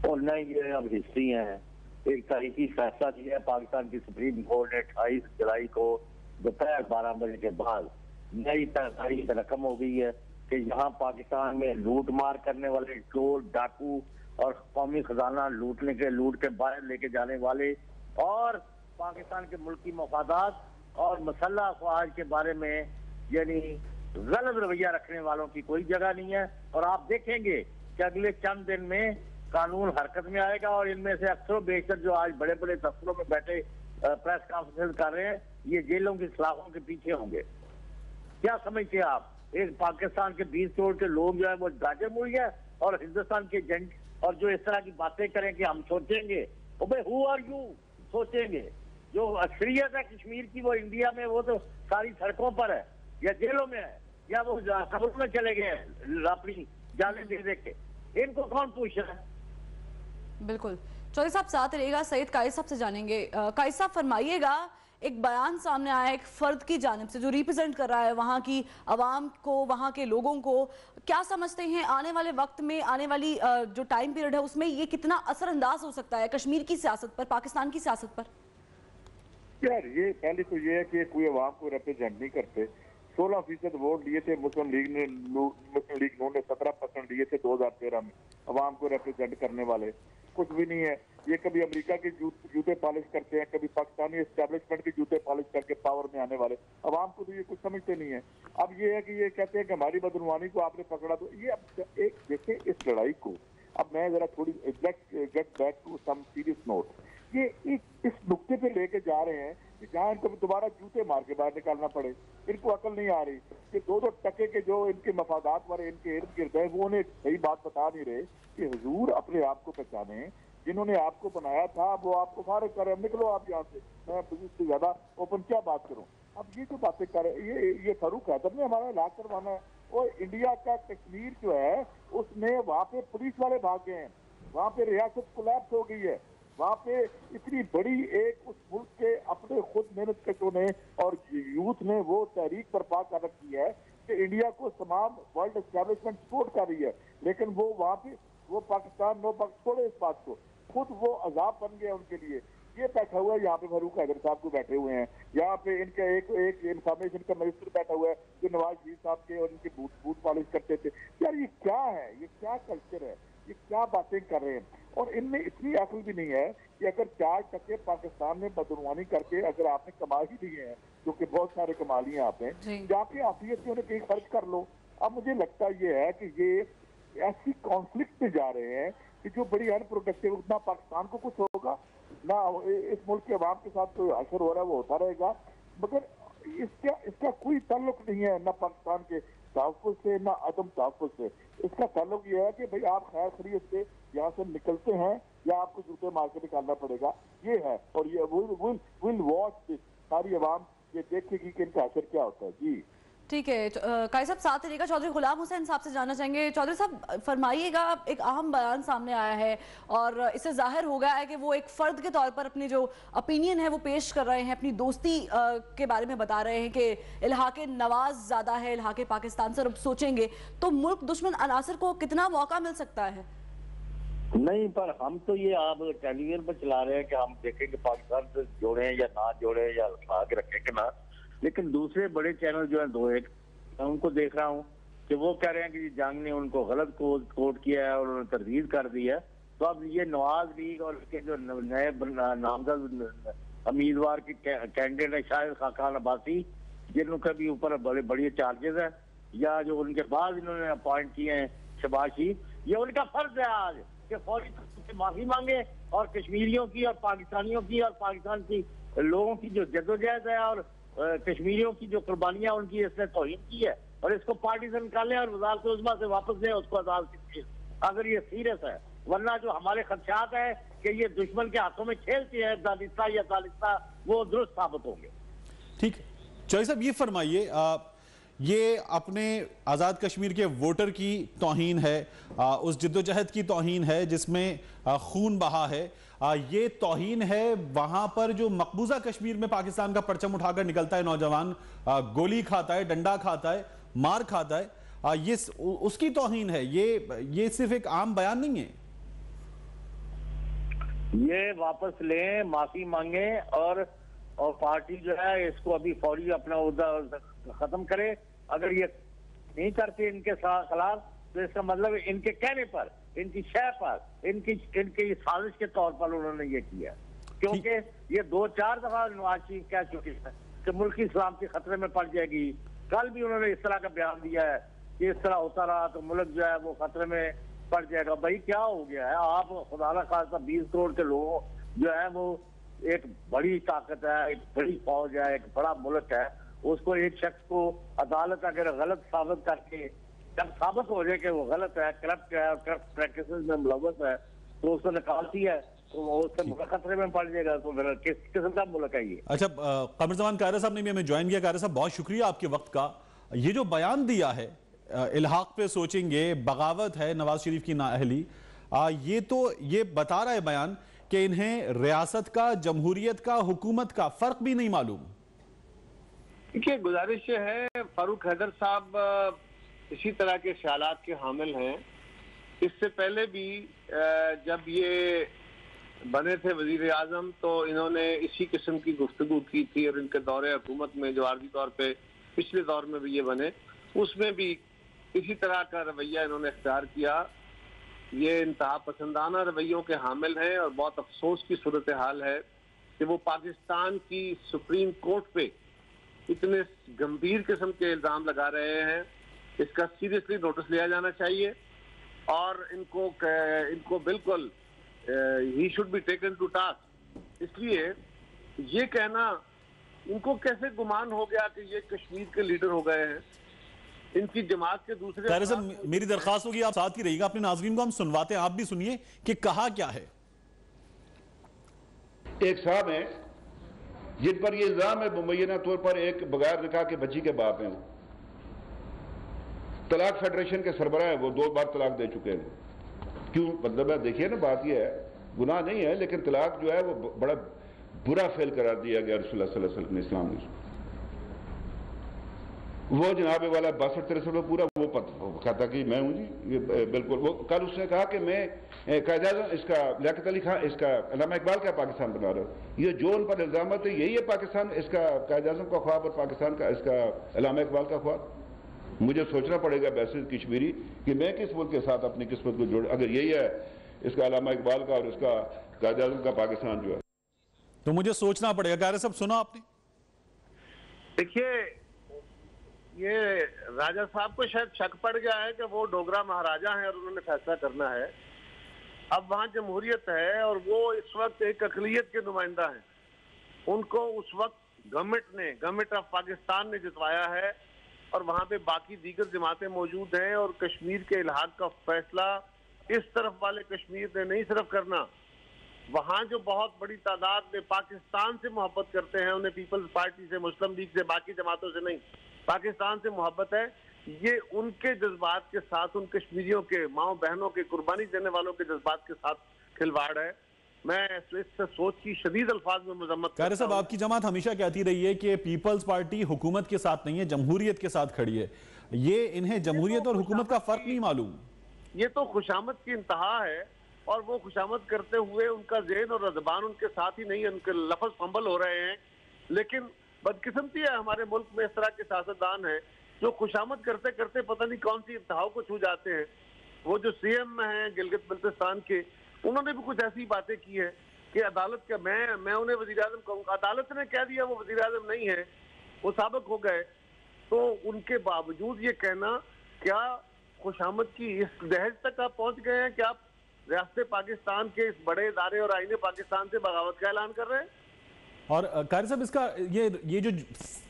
और नहीं, ये अब हिस्ट्री है। एक तारीखी फैसला दिया है पाकिस्तान की सुप्रीम कोर्ट ने 28 जुलाई को दोपहर 12 बजे के बाद नई तारीख रकम हो गई है कि यहाँ पाकिस्तान में लूट मार करने वाले चोर, डाकू और कौमी खजाना लूट के बाहर लेके जाने वाले और पाकिस्तान के मुल्की मफादात और मसल्ला अफवाज के बारे में यानी गलत रवैया रखने वालों की कोई जगह नहीं है। और आप देखेंगे कि अगले चंद दिन में कानून हरकत में आएगा, और इनमें से अक्सर बेशतर जो आज बड़े बड़े दफ्तरों में बैठे प्रेस कॉन्फ्रेंस कर रहे हैं, ये जेलों की सलाखों के पीछे होंगे। क्या समझते हैं आप? एक पाकिस्तान के 20 करोड़ के लोग जो है वो गाजर मुड़ गया, और हिंदुस्तान के एजेंट और जो इस तरह की बातें करें कि हम सोचेंगे, हु आर यू सोचेंगे? जो असलियत है कश्मीर की वो इंडिया में, वो तो सारी सड़कों पर है या जेलों में है या वो कब्र में चले गए हैं अपनी जाने दे के। इनको कौन पूछ रहा है? बिल्कुल, चौधरी साहब साथ रहेगा। सईद काइस साहब से जानेंगे। काइस साहब फरमाइएगा, एक बयान सामने आया एक फर्द की जानिब से जो रिप्रेजेंट कर रहा है वहाँ की आवाम को, वहाँ के लोगों को। क्या समझते हैं आने वाले वक्त में, आने वाली जो टाइम पीरियड है उसमें ये कितना असरअंदाज हो सकता है कश्मीर की सियासत पर, पाकिस्तान की सियासत पर? यार ये पहले तो ये है कि कोई अवाम को रिप्रेजेंट नहीं करते। 16% वोट लिए थे मुस्लिम लीग ने 17% लिए थे 2013 में अवाम को रिप्रेजेंट करने वाले। कुछ भी नहीं है। ये कभी अमेरिका के जूते पॉलिश करते हैं, कभी पाकिस्तानी एस्टेब्लिशमेंट के जूते पॉलिश करके पावर में आने वाले। अवाम को तो ये कुछ समझते नहीं है। अब ये है कि ये कहते हैं कि हमारी बदनवानी को आपने पकड़ा, तो ये अब एक देखें इस लड़ाई को। अब मैं जरा थोड़ी get back to some serious note. ये इस नुक्ते पे लेके जा रहे हैं कि जहाँ इनको दोबारा जूते मार के बाहर निकालना पड़े। इनको अकल नहीं आ रही कि 2-2 टके के जो इनके मफादात वाले इनके इर्द गिर्द है, वो उन्हें सही बात बता नहीं रहे कि हुजूर अपने आप को पहचाने, जिन्होंने आपको बनाया था वो आपको फारिग करे, निकलो आप यहाँ से। मैं इससे ज्यादा ओपन क्या बात करूँ? अब ये जो बातें कर रहे, ये फारूक हैदर ने हमारा इलाज करवाना है, और इंडिया का कश्मीर जो है उसमें वहाँ पे पुलिस वाले भाग गए हैं, वहाँ पे रियासत कोलैप्स हो गई है, वहाँ पे इतनी बड़ी एक उस मुल्क के अपने खुद मेहनत कशों ने और यूथ ने वो तहरीक बर्पा कर रखी है कि इंडिया को तमाम वर्ल्ड एस्टैब्लिशमेंट सपोर्ट कर रही है, लेकिन वो वहाँ पे वो पाकिस्तान नो पक्ष छोड़े इस बात को, खुद वो अजाब बन गया उनके लिए। ये बैठा हुआ है यहाँ पे फारूक हैदर साहब को बैठे हुए हैं, यहाँ पे इनका एक इंफॉर्मेशन का मिनिस्टर बैठा हुआ है जो नवाज शरीफ साहब के और इनके बूट पॉलिश करते थे। यार ये क्या है, ये क्या कल्चर है, ये क्या बातें कर रहे हैं? और इनमें इतनी अकल भी नहीं है कि अगर 4 टके पाकिस्तान में बदनवानी करके अगर आपने कमा ही लिए हैं, जो कि बहुत सारे कमा लिए आपने, जाके आफियत से उन्हें कहीं खर्च कर लो। अब मुझे लगता ये है कि ये ऐसी कॉन्फ्लिक्ट में जा रहे हैं कि जो बड़ी अनप्रोडक्टिव, ना पाकिस्तान को कुछ होगा ना इस मुल्क के अवाम के साथ जो असर हो रहा है वो होता रहेगा, मगर इसका कोई ताल्लुक नहीं है ना पाकिस्तान के तहफ़्फ़ुज़ से ना अदम तहफ़्फ़ुज़ से। इसका ताल्लुक ये है कि भाई आप खैर खैरियत से यहाँ से निकलते हैं या आपको जूते मार के निकालना पड़ेगा, ये है। और ये विल वॉच दिस, सारी अवाम ये देखेगी कि इनका असर क्या होता है। जी ठीक है काई साहब, साथ रहिएगा। चौधरी गुलाम हुसैन साहब से जानना चाहेंगे। चौधरी साहब फरमाइएगा, एक अहम बयान सामने आया है और इससे जाहिर हो गया है कि वो एक फ़र्द के तौर पर अपनी जो ओपिनियन है वो पेश कर रहे हैं, अपनी दोस्ती के बारे में बता रहे हैं कि इल्हाक़े नवाज़ ज़्यादा है, इल्हाक़े पाकिस्तान से। अब सोचेंगे तो मुल्क दुश्मन अनासर को कितना मौका मिल सकता है? नहीं, पर हम तो ये आप टेलीविजन पर चला रहे हैं कि हम देखेंगे पाकिस्तान से जोड़े या ना जोड़े या आगे रखें कि ना, लेकिन दूसरे बड़े चैनल जो है 2-1 मैं उनको देख रहा हूँ कि वो कह रहे हैं कि जंग ने उनको गलत कोट किया है और उन्होंने तरदीद कर दी है। तो अब ये नवाज लीग और इसके जो नए नामजद उम्मीदवार की कैंडिडेट है शाहिद खाकान अब्बासी, जिनके भी ऊपर बड़े बड़े चार्जेस है, या जो उनके बाद इन्होंने अपॉइंट किए हैं शबाशी, ये उनका फर्ज है आज कि फौरी से माफी मांगे और कश्मीरियों की और पाकिस्तानियों की और पाकिस्तान की लोगों की जो जद्दोजहद है और कश्मीरियों की जो कुर्बानियां उनकी इसने तौहीन की है, और इसको पार्टी से निकालें और वज़ारत उज़्मा से वापस लें उसको अदालत, अगर ये सीरियस है। वरना जो हमारे खदशात है कि ये दुश्मन के हाथों में खेलते हैं दानिस्ता या दानिस्ता, वो दुरुस्त साबित होंगे। ठीक है चौधरी साहब, ये फरमाइए, ये अपने आज़ाद कश्मीर के वोटर की तौहीन है, उस जिद्दोजहद की तौहीन है जिसमें खून बहा है, ये तौहीन है वहां पर जो मकबूजा कश्मीर में पाकिस्तान का परचम उठाकर निकलता है नौजवान, गोली खाता है, डंडा खाता है, मार खाता है, ये उसकी तौहीन है। ये सिर्फ एक आम बयान नहीं है। ये वापस लें, माफी मांगे और पार्टी जो है इसको अभी फौरी अपना उहदा खत्म करे। अगर ये नहीं करते इनके खिलाफ तो इसका मतलब इनके कहने पर, इनकी शय पर, इनकी साजिश के तौर पर उन्होंने ये किया, क्योंकि ये 2-4 दफा नवाज शरीफ कह चुके हैं कि मुल्क की सलामती खतरे में पड़ जाएगी। कल भी उन्होंने इस तरह का बयान दिया है कि इस तरह होता रहा तो मुल्क जो है वो खतरे में पड़ जाएगा। भाई क्या हो गया है? आप खुदा ना खास्ता 20 करोड़ के लोग जो है वो एक बड़ी ताकत है, एक बड़ी फौज है, एक बड़ा मुल्क है, उसको एक शख्स को अदालत अगर गलत साबित करके जब साबित हो जाए कि वो गलत है, करप्ट है और करप्ट प्रैक्टिसेस में मुलव्वस है, तो उसको निकालती है तो उससे मुल्क खतरे में पड़ जाएगा। तो फिर किस किस्म का मुल्क है ये? अच्छा, कमरजमान कायरा साहब ने भी हमें ज्वाइन किया। कायरा साहब, बहुत शुक्रिया आपके वक्त का। ये जो बयान दिया है इल्हाक पे सोचेंगे, बगावत है नवाज शरीफ की नाअहली, ये बता रहा है बयान कि इन्हें रियासत का, जमहूरियत का, हुकूमत का फर्क भी नहीं मालूम। देखिए, गुजारिश है, फारूक हैदर साहब इसी तरह के ख्यालात के हामिल हैं। इससे पहले भी जब ये बने थे वजीर आजम तो इन्होंने इसी किस्म की गुफ्तगू की थी, और इनके दौरे हुकूमत में जो आर्जी तौर पे पिछले दौर में भी ये बने, उसमें भी इसी तरह का रवैया इन्होंने इख्तियार किया। ये इंतहा पसंदाना रवैयों के हामिल हैं और बहुत अफसोस की सूरत हाल है कि वो पाकिस्तान की सुप्रीम कोर्ट पे इतने गंभीर किस्म के इल्जाम लगा रहे हैं। इसका सीरियसली नोटिस लिया जाना चाहिए और इनको बिल्कुल ही should be taken to task. इसलिए ये कहना, इनको कैसे गुमान हो गया कि ये कश्मीर के लीडर हो गए हैं, इनकी जमात के दूसरे। सर, मेरी दरखास्त होगी आप साथ ही रहिएगा, अपने नाज़रीन को हम सुनवाते हैं, आप भी सुनिए कि कहा क्या है। एक साहब हैं जिन पर ये इल्जाम है मुबैना तौर पर एक बगैर निकाह के बच्ची के बाप हैं, तलाक फेडरेशन के सरबराह है, वो 2 बार तलाक दे चुके हैं। क्यों? मतलब है, देखिए ना, बात यह है, गुनाह नहीं है, लेकिन तलाक जो है वो बड़ा बुरा फेल करार दिया गया रसूलुल्लाह सल्लल्लाहु अलैहि वसल्लम ने, इस्लाम ने। वो जनाब वाला 62-63 में पूरा वो कहता कि मैं हूं जी, ये बिल्कुल। वो कल उसने कहा कि मैं कायद-ए-आज़म इसका लियाकत अली खान, इसका अल्लामा इकबाल का पाकिस्तान बना रहा हूं। ये जो उन पर इल्जाम है, यही है पाकिस्तान, इसका कायद-ए-आज़म का ख्वाब और पाकिस्तान का इसका अल्लामा इकबाल का ख्वाब। मुझे सोचना पड़ेगा बैसिस कश्मीरी कि मैं किस मुल्क के साथ अपनी किस्मत को जोड़, अगर यही है इसका अल्लामा इकबाल का और इसका कायद-ए-आज़म का पाकिस्तान जो है, तो मुझे सोचना पड़ेगा। कारी साहब, सुना आपने? देखिए, ये राजा साहब को शायद शक पड़ गया है कि वो डोगरा महाराजा हैं और उन्होंने फैसला करना है। अब वहां जमहूरियत है और वो इस वक्त एक अकलियत के नुमाइंदा हैं। उनको उस वक्त गवर्नमेंट ऑफ पाकिस्तान ने जितवाया है और वहां पे बाकी दीगर जमातें मौजूद हैं। और कश्मीर के इलाहाक का फैसला इस तरफ वाले कश्मीर ने नहीं सिर्फ करना, वहां जो बहुत बड़ी तादाद में पाकिस्तान से मोहब्बत करते हैं, उन्हें पीपल्स पार्टी से, मुस्लिम लीग से, बाकी जमातों से नहीं, पाकिस्तान से मोहब्बत है। ये उनके जज्बात के साथ, उन कश्मीरियों के माओ बहनों के, कुर्बानी देने वालों के जज्बात के साथ खिलवाड़ है। मैं इससे सोच की शदीद अल्फाज में मजम्मत कारी साहब, आपकी जमात हमेशा कहती रही है कि पीपल्स पार्टी हुकूमत के साथ नहीं है, जमहूरियत के साथ खड़ी है। ये इन्हें जमहूरियत और हुकूमत का फर्क नहीं मालूम। ये तो खुशामद की इंतहा है और वो खुशामद करते हुए उनका ज़हन और ज़बान उनके साथ ही नहीं है, उनके लफ्ज फंबल हो रहे हैं। लेकिन बदकिस्मती है, हमारे मुल्क में इस तरह के सियासतदान हैं जो खुशामद करते करते पता नहीं कौन सी इंतहाओं को छू जाते हैं। वो जो सीएम हैं गिलगित बल्तिस्तान के, उन्होंने भी कुछ ऐसी बातें की है कि अदालत का, मैं उन्हें वज़ीर आज़म कहूँगा, अदालत ने कह दिया वो वज़ीर आज़म नहीं है, वो साबित हो गए। तो उनके बावजूद ये कहना, क्या खुशामद की इस दहज तक आप पहुंच गए हैं कि आप रियासत पाकिस्तान के इस बड़े इदारे और आईने पाकिस्तान से बगावत का ऐलान कर रहे हैं? और कारी साहब, इसका ये जो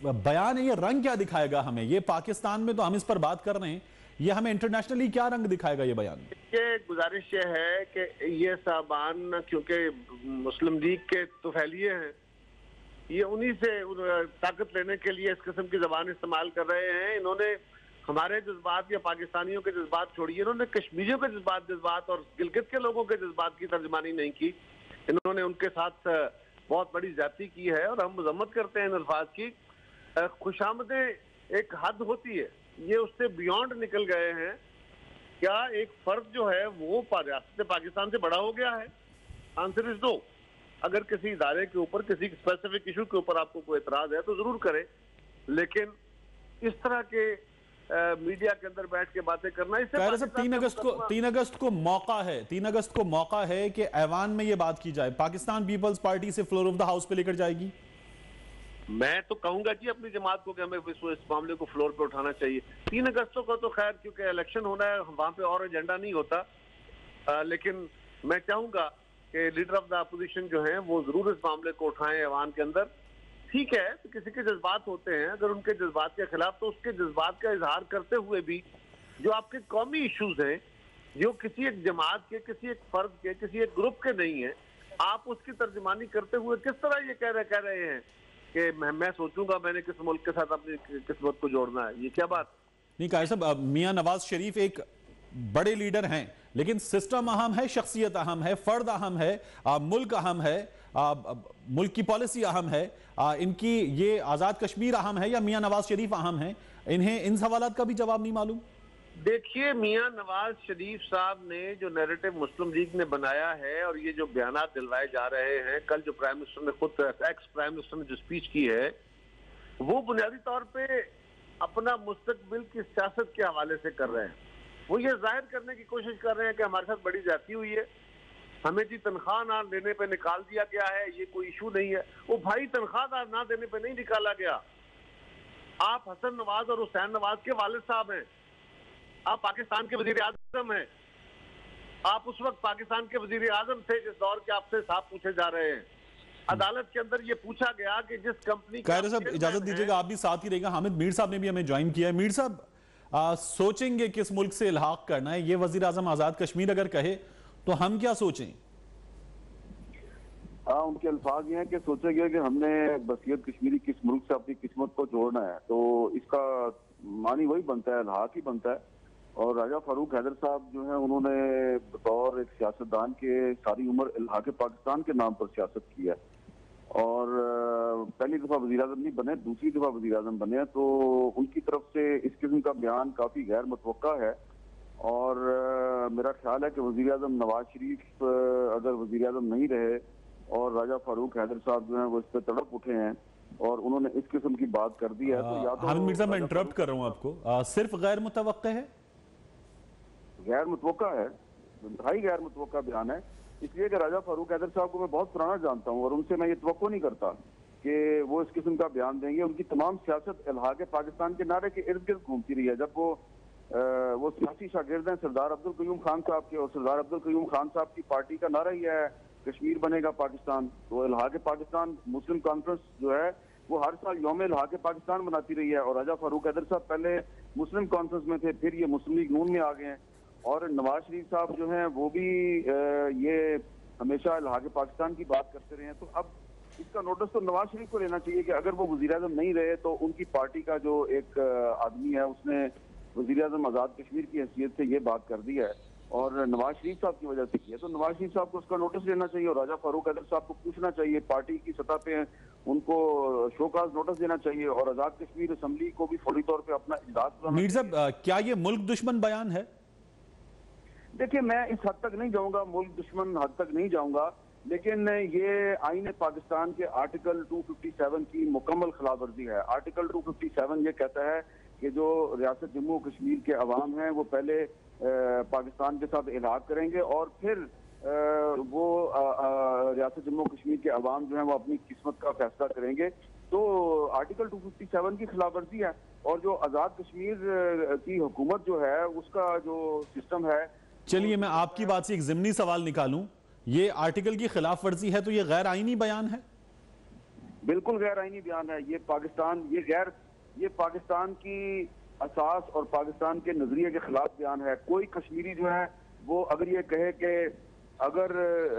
बयान है, ये रंग क्या दिखाएगा हमें? ये पाकिस्तान में तो हम इस पर बात कर रहे हैं, ये हमें इंटरनेशनली क्या रंग दिखाएगा ये बयान? ये गुजारिश ये है कि ये साहबान, क्योंकि मुस्लिम लीग के तुफैलिये हैं, ये उन्हीं से ताकत लेने के लिए इस किस्म की जबान इस्तेमाल कर रहे हैं। इन्होंने हमारे जज्बात या पाकिस्तानियों के जज्बात छोड़िए, इन्होंने कश्मीरियों के जज्बात और गिलगित के लोगों के जज्बात की तर्जमानी नहीं की। इन्होंने उनके साथ बहुत बड़ी ज्यादती की है और हम मजम्मत करते हैं इन अल्फाज की। खुशामदें एक हद होती है, ये उससे बियॉन्ड निकल गए हैं। क्या एक फर्द जो है वो रियासत पाकिस्तान से बड़ा हो गया है? Answer is no. अगर किसी इदारे के ऊपर, किसी स्पेसिफिक इशू के ऊपर आपको कोई एतराज है तो जरूर करें, लेकिन इस तरह के मीडिया के अंदर बैठ के बातें करना, इससे 3 अगस्त को मौका है, 3 अगस्त को मौका है कि ऐवान में ये बात की जाए। पाकिस्तान पीपल्स पार्टी से फ्लोर ऑफ द हाउस पे लेकर जाएगी। मैं तो कहूंगा जी अपनी जमात को कि हमें इस मामले को फ्लोर पे उठाना चाहिए। 3 अगस्त को तो खैर क्योंकि इलेक्शन होना है, वहां पे और एजेंडा नहीं होता, लेकिन मैं चाहूंगा कि लीडर ऑफ द अपोजिशन जो है वो जरूर इस मामले को उठाएं ऐवान के अंदर। ठीक है, तो किसी के जज्बात होते हैं, अगर उनके जज्बात के खिलाफ, तो उसके जज्बात का इजहार करते हुए भी जो आपके कौमी इश्यूज हैं, जो किसी एक जमात के, किसी एक फर्द के, किसी एक ग्रुप के नहीं है, आप उसकी तर्जुमानी करते हुए किस तरह ये कह रहे हैं कि मैं सोचूंगा मैंने किस मुल्क के साथ अपनी किस्मत को जोड़ना है? ये क्या बात? नहीं कारी साहब, मियां नवाज शरीफ एक बड़े लीडर हैं, लेकिन सिस्टम अहम है, शख्सियत अहम है, फर्द अहम है, मुल्क अहम है, मुल्क की पॉलिसी अहम है, इनकी ये आजाद कश्मीर अहम है या मियां नवाज शरीफ अहम है? इन्हें इन सवालात का भी जवाब नहीं मालूम। देखिए, मियां नवाज शरीफ साहब ने जो नैरेटिव मुस्लिम लीग ने बनाया है और ये जो बयानात दिलवाए जा रहे हैं, कल जो प्राइम मिनिस्टर ने खुद, एक्स प्राइम मिनिस्टर ने जो स्पीच की है, वो बुनियादी तौर पे अपना मुस्तकबिल की सियासत के हवाले से कर रहे हैं। वो ये जाहिर करने की कोशिश कर रहे हैं कि हमारे साथ बड़ी ज्यादती हुई है, हमें जी तनख्वाह ना देने पे निकाल दिया गया है, ये कोई इशू नहीं है। वो भाई, तनख्वाह ना देने पे नहीं निकाला गया। आप हसन नवाज और हुसैन नवाज के वालिद साहब हैं, आप पाकिस्तान के वजीर आजम हैं, आप उस वक्त पाकिस्तान के वजीर आजम थे जिस दौर के आपसे साहब पूछे जा रहे हैं। अदालत के अंदर ये पूछा गया कि जिस कंपनी, कायरे साहब इजाजत दीजिएगा, आप भी साथ ही रहेगा। हामिद मीर साहब ने भी हमें ज्वाइन किया है। मीर साहब, सोचेंगे किस मुल्क से इल्हाक करना है, ये वजीर आजम आजाद कश्मीर अगर कहे तो हम क्या सोचें? उनके अल्फाज ये हैं कि सोचा गया कि हमने बसियत कश्मीरी किस मुल्क से अपनी किस्मत को जोड़ना है, तो इसका मानी वही बनता है, इल्हाक ही बनता है। और राजा फारूक हैदर साहब जो है उन्होंने बतौर एक सियासतदान के सारी उम्र इल्हाक पाकिस्तान के नाम पर सियासत की है और पहली दफा वजीर आजम नहीं बने, दूसरी दफा वजीर आजम बने, तो उनकी तरफ से इस किस्म का बयान काफी गैर मुतवक्का है। और मेरा ख्याल है कि वजीर आजम नवाज शरीफ अगर वजीर आजम नहीं रहे और राजा फारूक हैदर साहब जो है वो इस पर तड़प उठे हैं और उन्होंने इस किस्म की बात कर दी है, तो या तो हामिद मिर्जा, मैं इंटरप्ट कर रहा हूं आपको, सिर्फ गैर मुतवक्का है? गैर मुतवक्का है, इंतहाई गैर मुतवक्का बयान है, इसलिए कि राजा फारूक हैदर साहब को मैं बहुत पुराना जानता हूँ और उनसे मैं ये तवक्को नहीं करता कि वो इस किस्म का बयान देंगे। उनकी तमाम सियासत इल्हाक पाकिस्तान के नारे के इर्द गिर्द घूमती रही है। जब वो सियासी शागिर्द हैं सरदार अब्दुल कयूम खान साहब के, और सरदार अब्दुल कयूम खान साहब की पार्टी का नारा ही है कश्मीर बनेगा पाकिस्तान, तो इल्हाक पाकिस्तान मुस्लिम कॉन्फ्रेंस जो है वो हर साल यौम इल्हाक पाकिस्तान मनाती रही है। और राजा फारूक हैदर साहब पहले मुस्लिम कॉन्फ्रेंस में थे, फिर ये मुस्लिम लीग नून में आ गए हैं। और नवाज शरीफ साहब जो हैं वो भी ये हमेशा इल्हाक पाकिस्तान की बात करते रहे हैं। तो अब इसका नोटिस तो नवाज शरीफ को लेना चाहिए कि अगर वो वजीर आजम नहीं रहे तो उनकी पार्टी का जो एक आदमी है उसने वजीर आजम आजाद कश्मीर की हैसियत से ये बात कर दी है और नवाज शरीफ साहब की वजह से की है, तो नवाज शरीफ साहब को उसका नोटिस लेना चाहिए और राजा फारूक हैदर साहब को पूछना चाहिए, पार्टी की सतह पे उनको शोकाज नोटिस देना चाहिए और आजाद कश्मीर असेंबली को भी फौरी तौर पे अपना इजलास। मीर साहब, क्या ये मुल्क दुश्मन बयान है? देखिए, मैं इस हद तक नहीं जाऊंगा, मुल्क दुश्मन हद तक नहीं जाऊंगा, लेकिन ये आईन पाकिस्तान के आर्टिकल 257 की मुकम्मल खिलाफ वर्जी है। आर्टिकल 257 ये कहता है कि जो रियासत जम्मू कश्मीर के अवाम हैं वो पहले पाकिस्तान के साथ इल्हाक करेंगे और फिर वो रियासत जम्मू कश्मीर के अवाम जो है वो अपनी किस्मत का फैसला करेंगे। तो आर्टिकल 257 की खिलाफ वर्जी है और जो आजाद कश्मीर की हुकूमत जो है उसका जो सिस्टम है। चलिए, मैं आपकी बात से एक ज़िमनी सवाल निकालूं, ये आर्टिकल की खिलाफ वर्जी है तो ये गैर आईनी बयान है? बिल्कुल गैर आईनी बयान है। ये पाकिस्तान की असास और पाकिस्तान के नजरिए के खिलाफ बयान है। कोई कश्मीरी जो है वो अगर ये कहे कि अगर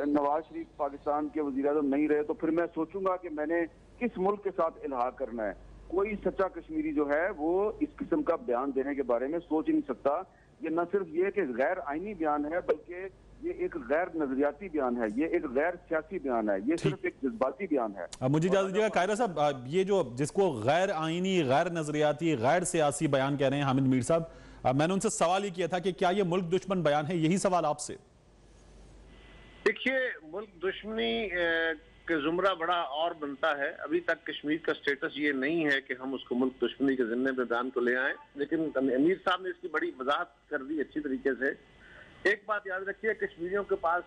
नवाज शरीफ पाकिस्तान के वजीर आजम नहीं रहे तो फिर मैं सोचूंगा कि मैंने किस मुल्क के साथ इल्हाक करना है। कोई सच्चा कश्मीरी जो है वो इस किस्म का बयान देने के बारे में सोच ही नहीं सकता। ये न सिर्फ ये कि गैर आईनी बयान है बल्कि ये एक गैर नजरियाती बयान है, ये एक गैर सियासी बयान है, ये सिर्फ एक जज्बाती बयान है। अब मुझे इजाजत दीजिएगा कायरा साहब, ये जो जिसको गैर आईनी, गैर नजरियाती, गैर सियासी बयान कह रहे हैं हामिद मीर साहब, मैंने उनसे सवाल ही किया था कि क्या ये मुल्क दुश्मन बयान है, यही सवाल आपसे। देखिए, मुल्क दुश्मनी के जुमरा बड़ा और बनता है। अभी तक कश्मीर का स्टेटस ये नहीं है कि हम उसको मुल्क दुश्मनी के जिम्मे में बयान को ले आए, लेकिन अमीर साहब ने इसकी बड़ी वजाहत कर दी अच्छी तरीके से। एक बात याद रखिए, कश्मीरियों के पास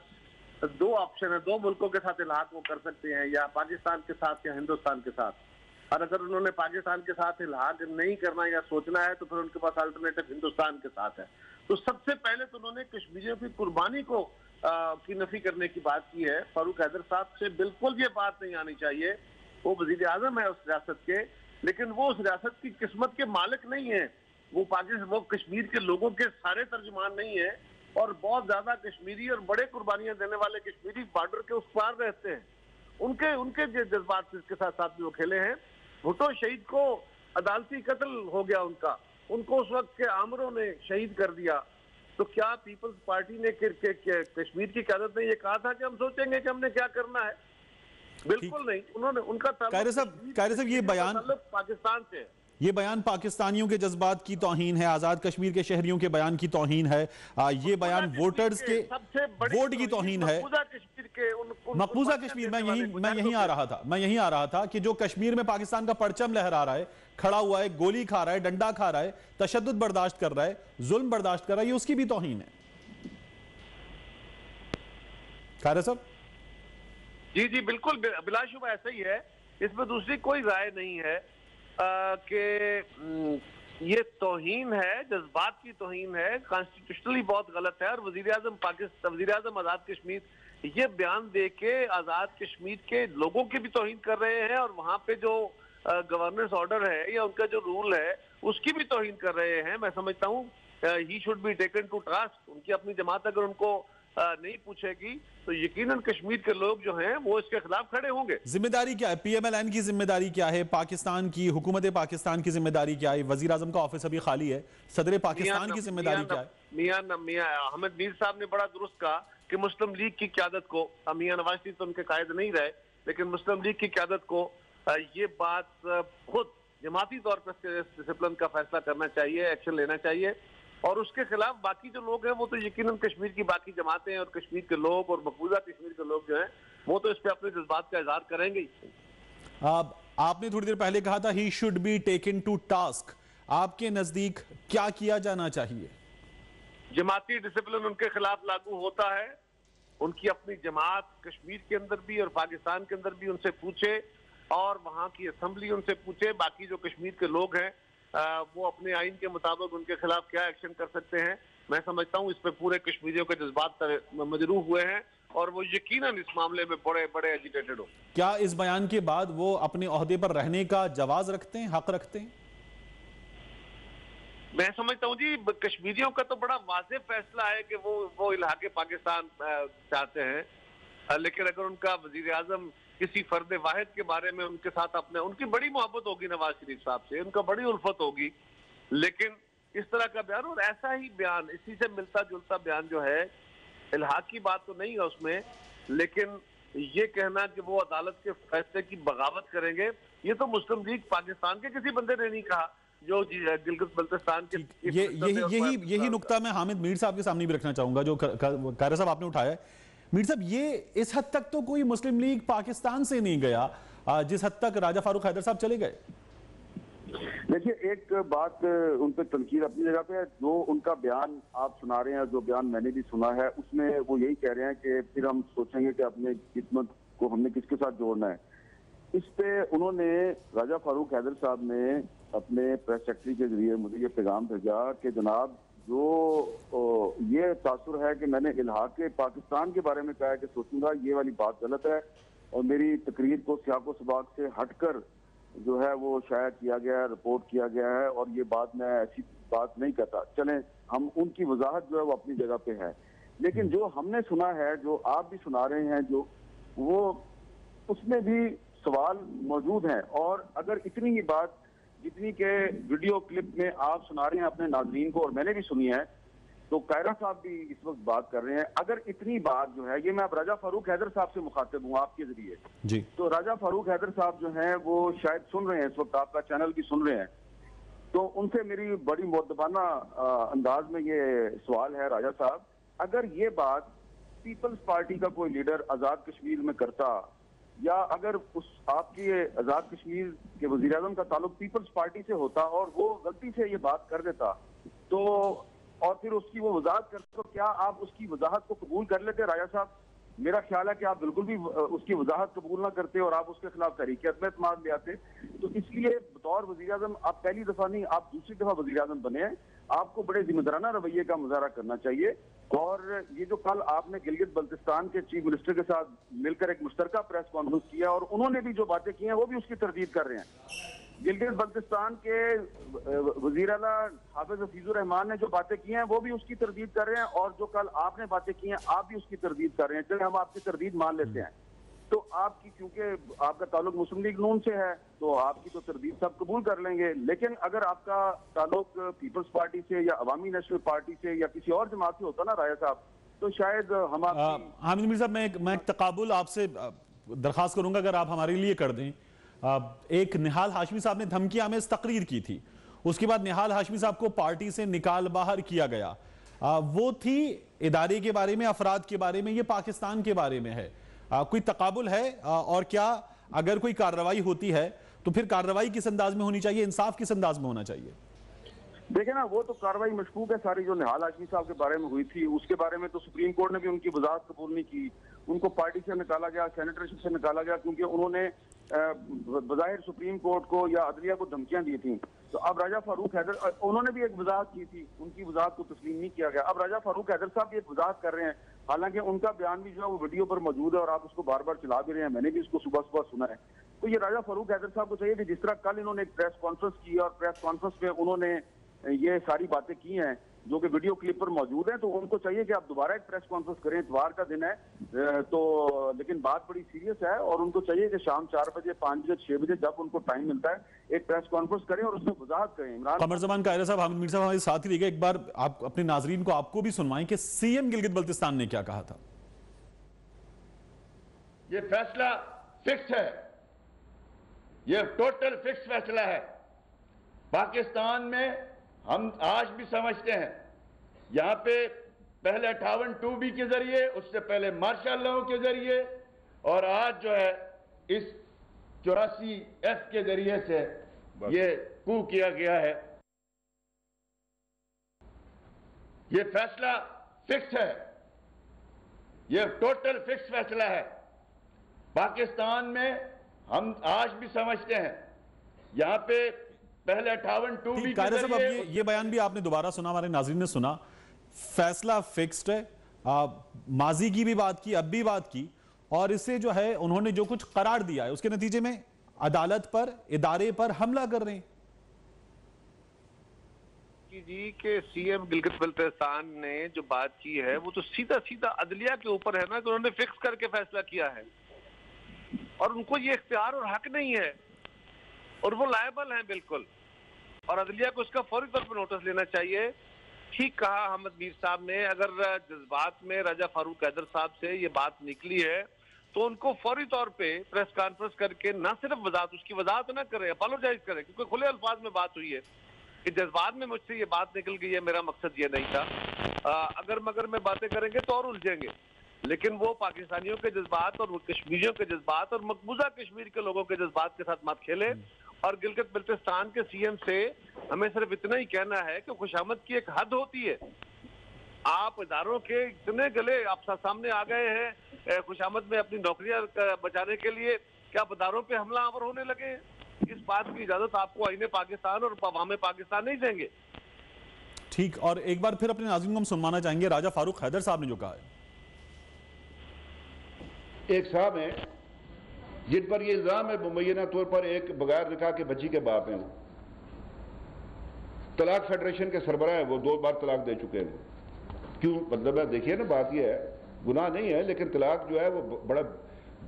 दो ऑप्शन है, दो मुल्कों के साथ इल्हाक वो कर सकते हैं, या पाकिस्तान के साथ या हिंदुस्तान के साथ। और अगर उन्होंने पाकिस्तान के साथ इल्हाक नहीं करना या सोचना है तो फिर उनके पास अल्टरनेटिव हिंदुस्तान के साथ है। तो सबसे पहले तो उन्होंने कश्मीरियों की कुर्बानी को की नफी करने की बात की है। फारूक हैदर साहब से बिल्कुल ये बात नहीं आनी चाहिए। वो वजीर आजम है उस रियासत के, लेकिन वो उस रियासत की किस्मत के मालिक नहीं है। वो कश्मीर के लोगों के सारे तर्जुमान नहीं है और बहुत ज्यादा कश्मीरी और बड़े कुर्बानियां देने वाले कश्मीरी बॉर्डर के उस पार रहते हैं। उनके जज्बात के साथ साथ भी वो खेले हैं। भुट्टो शहीद को अदालती कत्ल हो गया उनको उस वक्त के आमरों ने शहीद कर दिया। तो क्या पीपल्स पार्टी ने कश्मीर की क़यादत ने ये कहा था कि हम सोचेंगे कि हमने क्या करना है? बिल्कुल नहीं। उन्होंने उनका कायरा साहब, ये बयान पाकिस्तान से, ये बयान पाकिस्तानियों के जज्बात की तौहीन है, आजाद कश्मीर के शहरियों के बयान की तौहीन है, ये बयान वोटर्स के वोट की तौहीन है। मकबूजा कश्मीर, मैं यहीं आ रहा था कि जो कश्मीर में पाकिस्तान का परचम लहरा रहा है, खड़ा हुआ है, गोली खा रहा है, डंडा खा रहा है, तशद्दुद बर्दाश्त कर रहा है, जुल्म बर्दाश्त कर रहा है, ये उसकी भी तौहीन है। कायरा साहब जी बिल्कुल, बिलाशुबा ऐसा ही है, इसमें दूसरी कोई राय नहीं है कि ये तौहीन है, जज्बात की तौहीन है, कॉन्स्टिट्यूशनली बहुत गलत है। और वजीर आजम आजाद कश्मीर ये बयान दे के आजाद कश्मीर के लोगों की भी तौहीन कर रहे हैं और वहां पे जो गवर्नेंस ऑर्डर है या उनका जो रूल है उसकी भी तौहीन कर रहे हैं। मैं समझता हूँ he should be taken to task. उनकी अपनी जमात अगर उनको नहीं पूछेगी तो यकीनन कश्मीर के लोग जो हैं वो इसके खिलाफ खड़े होंगे। जिम्मेदारी क्या है, PMLN की जिम्मेदारी क्या है, पाकिस्तान की हुकूमत पाकिस्तान की जिम्मेदारी क्या है? वजीर आजम का ऑफिस अभी खाली है, सदर पाकिस्तान की जिम्मेदारी क्या है? मियां अहमद मीर साहब ने बड़ा दुरुस्त कहा कि मुस्लिम लीग की क़यादत को, मियां नवाज शरीफ तो उनके कायद नहीं रहे, लेकिन मुस्लिम लीग की क़यादत को ये बात खुद जमाती तौर पर डिसिप्लिन का फैसला करना चाहिए, एक्शन लेना चाहिए, और उसके खिलाफ बाकी जो लोग हैं वो तो यकीनन कश्मीर की बाकी जमातें और कश्मीर के लोग और मकबूजा कश्मीर के लोग जो हैं वो तो इस पे अपने जज्बात का इजहार करेंगे ही। आपने थोड़ी देर पहले कहा था he should be taken to task, आपके नजदीक क्या किया जाना चाहिए? जमाती डिसिप्लिन उनके खिलाफ लागू होता है, उनकी अपनी जमात कश्मीर के अंदर भी और पाकिस्तान के अंदर भी उनसे पूछे, और वहां की असेंबली उनसे पूछे, बाकी जो कश्मीर के लोग हैं वो अपने आइन के मुताबिक उनके खिलाफ क्या एक्शन कर सकते हैं। मैं समझता हूं इस पे पूरे कश्मीरियों के जज्बात मजरू हुए हैं और वो यकीनन इस मामले में बड़े बड़े एजिटेटेड हो। क्या इस बयान के बाद वो अपने ओहदे पर रहने का जवाज रखते हैं, हक रखते हैं? मैं समझता हूं जी कश्मीरियों का तो बड़ा वाज़ेह फैसला है कि वो इलाके पाकिस्तान चाहते हैं, लेकिन अगर उनका वजीर आजम किसी फर्द वाहिद के बारे में उनके साथ उनकी बड़ी मोहब्बत होगी नवाज शरीफ साहब से, उनका बड़ी उल्फत होगी, लेकिन इस तरह का बयान और ऐसा ही बयान, इसी से मिलता जुलता बयान जो है, इल्हाक की बात तो नहीं है उसमें, लेकिन ये कहना कि वो अदालत के फैसले की बगावत करेंगे, ये तो मुस्लिम लीग पाकिस्तान के किसी बंदे ने नहीं कहा जो गिलगित बल्तिस्तान के। यही नुक्ता मैं हामिद मीर साहब के सामने भी रखना चाहूंगा जो कायरा साहब आपने उठाया है। मीर साहब, ये इस हद तक तो कोई मुस्लिम लीग पाकिस्तान से नहीं गया जिस हद तक राजा फारूक हैदर साहब चले गए। देखिए, एक बात उन पर तनकीद अपनी जगह पे है, जो उनका बयान आप सुना रहे हैं, जो बयान मैंने भी सुना है, उसमें वो यही कह रहे हैं कि फिर हम सोचेंगे कि अपने किस्मत को हमने किसके साथ जोड़ना है। इस पे उन्होंने, राजा फारूक हैदर साहब ने अपने प्रेस सेक्रेटरी के जरिए मुझे ये पैगाम भेजा कि जनाब, जो ये तासुर है कि मैंने इल्हाक पाकिस्तान के बारे में कहा है कि सोचूंगा, ये वाली बात गलत है और मेरी तकरीर को सियाको सबाक से हटकर जो है वो शाया किया गया है, रिपोर्ट किया गया है, और ये बात मैं ऐसी बात नहीं कहता। चलें, हम उनकी वजाहत जो है वो अपनी जगह पे है, लेकिन जो हमने सुना है, जो आप भी सुना रहे हैं, जो वो उसमें भी सवाल मौजूद हैं। और अगर इतनी ही बात जितनी के वीडियो क्लिप में आप सुना रहे हैं अपने नाजरीन को, और मैंने भी सुनी है, तो कायरा साहब भी इस वक्त बात कर रहे हैं, अगर इतनी बात जो है, ये मैं अब राजा फारूक हैदर साहब से मुखातिब हूँ आपके जरिए जी, तो राजा फारूक हैदर साहब जो हैं वो शायद सुन रहे हैं इस वक्त, आपका चैनल भी सुन रहे हैं, तो उनसे मेरी बड़ी मुअद्दबाना अंदाज में ये सवाल है, राजा साहब, अगर ये बात पीपल्स पार्टी का कोई लीडर आजाद कश्मीर में करता, या अगर उस आपकी आजाद कश्मीर के वजीर आजम का ताल्लुक पीपल्स पार्टी से होता और वो गलती से ये बात कर देता, तो और फिर उसकी वो वजाहत करते, तो क्या आप उसकी वजाहत को कबूल कर लेते? राजा साहब, मेरा ख्याल है कि आप बिल्कुल भी उसकी वजाहत कबूल ना करते और आप उसके खिलाफ तहरीक एतमाद ले आते। तो इसलिए बतौर वजीर आजम, आप पहली दफा नहीं, आप दूसरी दफा वजीर आजम बने हैं, आपको बड़े जिम्मेदाराना रवैये का मुजाहरा करना चाहिए। और ये जो कल आपने गिलगित बल्तिस्तान के चीफ मिनिस्टर के साथ मिलकर एक मुश्तरका प्रेस कॉन्फ्रेंस किया और उन्होंने भी जो बातें की हैं वो भी उसकी तरदीद कर रहे हैं। गिलगित बल्तिस्तान के वजीर आला हाफिज हफीजुर रहमान ने जो बातें की हैं वो भी उसकी तरदीद कर रहे हैं, और जो कल आपने बातें की हैं आप भी उसकी तरदीद कर रहे हैं। चलिए, हम आपकी तरदीद मान लेते हैं, तो आपकी, क्योंकि आपका ताल्लुक मुस्लिम लीग नून से है, तो आपकी तो तरदीद सब कबूल कर लेंगे, लेकिन अगर आपका ताल्लुक पीपल्स पार्टी से या अवामी नेशनल पार्टी से या किसी और जमात से होता ना राजा साहब, तो शायद हम हामिद मीर साहब, मैं तकाबुल आपसे दरखास्त करूंगा, अगर आप हमारे लिए कर दें। एक निहाल हाशमी साहब ने धमकी आमेज तकरीर की थी, उसके बाद निहाल हाशमी साहब को पार्टी से निकाल बाहर किया गया, वो थी इदारे के बारे में, अफराद के बारे में, ये पाकिस्तान के बारे में है। कोई तकाबुल है? और क्या अगर कोई कार्रवाई होती है तो फिर कार्रवाई किस अंदाज में होनी चाहिए, इंसाफ किस अंदाज में होना चाहिए? देखे ना, वो तो कार्रवाई मशकूक है सारी, जो निहाल हाशमी साहब के बारे में हुई थी उसके बारे में तो सुप्रीम कोर्ट ने भी उनकी वजाहत कबूल नहीं की, उनको पार्टी से निकाला गया, सेनेटरशिप से निकाला गया, क्योंकि उन्होंने बज़ाहिर सुप्रीम कोर्ट को या अदलिया को धमकियां दी थी। तो अब राजा फारूक हैदर, उन्होंने भी एक वजाहत की थी, उनकी वजाहत को तस्लीम नहीं किया गया। अब राजा फारूक हैदर साहब भी एक वजाहत कर रहे हैं, हालांकि उनका बयान भी जो है वो वीडियो पर मौजूद है और आप उसको बार बार चला भी रहे हैं, मैंने भी इसको सुबह सुबह सुना है। तो ये राजा फारूक हैदर साहब को चाहिए कि जिस तरह कल इन्होंने एक प्रेस कॉन्फ्रेंस की और प्रेस कॉन्फ्रेंस में उन्होंने ये सारी बातें की हैं, जो कि वीडियो क्लिप पर मौजूद हैं, तो उनको चाहिए कि आप दोबारा एक प्रेस कॉन्फ्रेंस करें। इतवार का दिन है, तो लेकिन बात बड़ी सीरियस है और उनको चाहिए कि शाम 4 बजे, 5 बजे, 6 बजे जब उनको टाइम मिलता है एक प्रेस कॉन्फ्रेंस करें और उसमें वजाहत करें। इमरान कमर जमान कायरा साहब, हामिद मीर साहब हमारे साथ ही रहिएगा। एक बार आप अपने नाजरीन को आपको भी सुनवाएं कि सीएम गिलगित बल्तिस्तान ने क्या कहा था। ये फैसला फिक्स है, ये टोटल फिक्स फैसला है। पाकिस्तान में हम आज भी समझते हैं, यहां पे पहले 58(2)B के जरिए, उससे पहले मार्शल लॉ के जरिए और आज जो है इस 84F के जरिए से ये कू किया गया है। ये फैसला फिक्स है, ये टोटल फिक्स फैसला है। पाकिस्तान में हम आज भी समझते हैं, यहां पे पहले 58(2)B के कायरा साहब, जरिए, अब ये बयान भी आपने दोबारा सुना, हमारे नाज़रीन ने सुना। फैसला फिक्स्ड है, माजी की भी बात की, अब भी बात की, और इससे जो है उन्होंने जो कुछ करार दिया है उसके नतीजे में अदालत पर, इदारे पर हमला कर रहे हैं। जी के सीएम गिलगित बल्तिस्तान ने जो बात की है वो तो सीधा सीधा अदलिया के ऊपर है ना, कि उन्होंने फिक्स करके फैसला किया है और उनको ये इख्तियार और हक नहीं है और वो लायबल हैं बिल्कुल, और अदलिया को उसका फौरी तौर पर नोटिस लेना चाहिए। ठीक कहा हामिद मीर साहब ने, अगर जज्बात में राजा फारूक हैदर साहब से ये बात निकली है तो उनको फौरी तौर पे प्रेस कॉन्फ्रेंस करके न सिर्फ वजाहत, उसकी वजाहत ना करें, अपोलोजाइज करें, क्योंकि खुले अल्फाज में बात हुई है कि जज्बात में मुझसे ये बात निकल गई है, मेरा मकसद ये नहीं था। अगर मगर में बातें करेंगे तो और उलझेंगे, लेकिन वो पाकिस्तानियों के जज्बात और कश्मीरियों के जज्बात और मकबूजा कश्मीर के लोगों के जज्बात के साथ मत खेले। और गिलगित बल्तिस्तान के सीएम से हमें सिर्फ इतना ही कहना है कि खुशामद की एक हद होती है। आप इदारों के इतने गले आप सामने आ गए हैं खुशामद में अपनी नौकरियां बचाने के लिए कि आप इदारों पे हमला आवर होने लगे हैं। इस बात की इजाजत आपको आईने पाकिस्तान और अवाम पाकिस्तान नहीं देंगे। ठीक, और एक बार फिर अपने नाज़रीन को हम सुनवाना चाहेंगे राजा फारूक हैदर साहब ने जो कहा है। एक साहब हैं जिन पर यह इल्जाम है मुबैना तौर पर एक बगैर निकाह के बच्ची के बाप हैं, तलाक फेडरेशन के सरबराह हैं, वो 2 बार तलाक दे चुके हैं। क्यों? मतलब है, देखिए ना, बात यह है, गुनाह नहीं है, लेकिन तलाक जो है वो बड़ा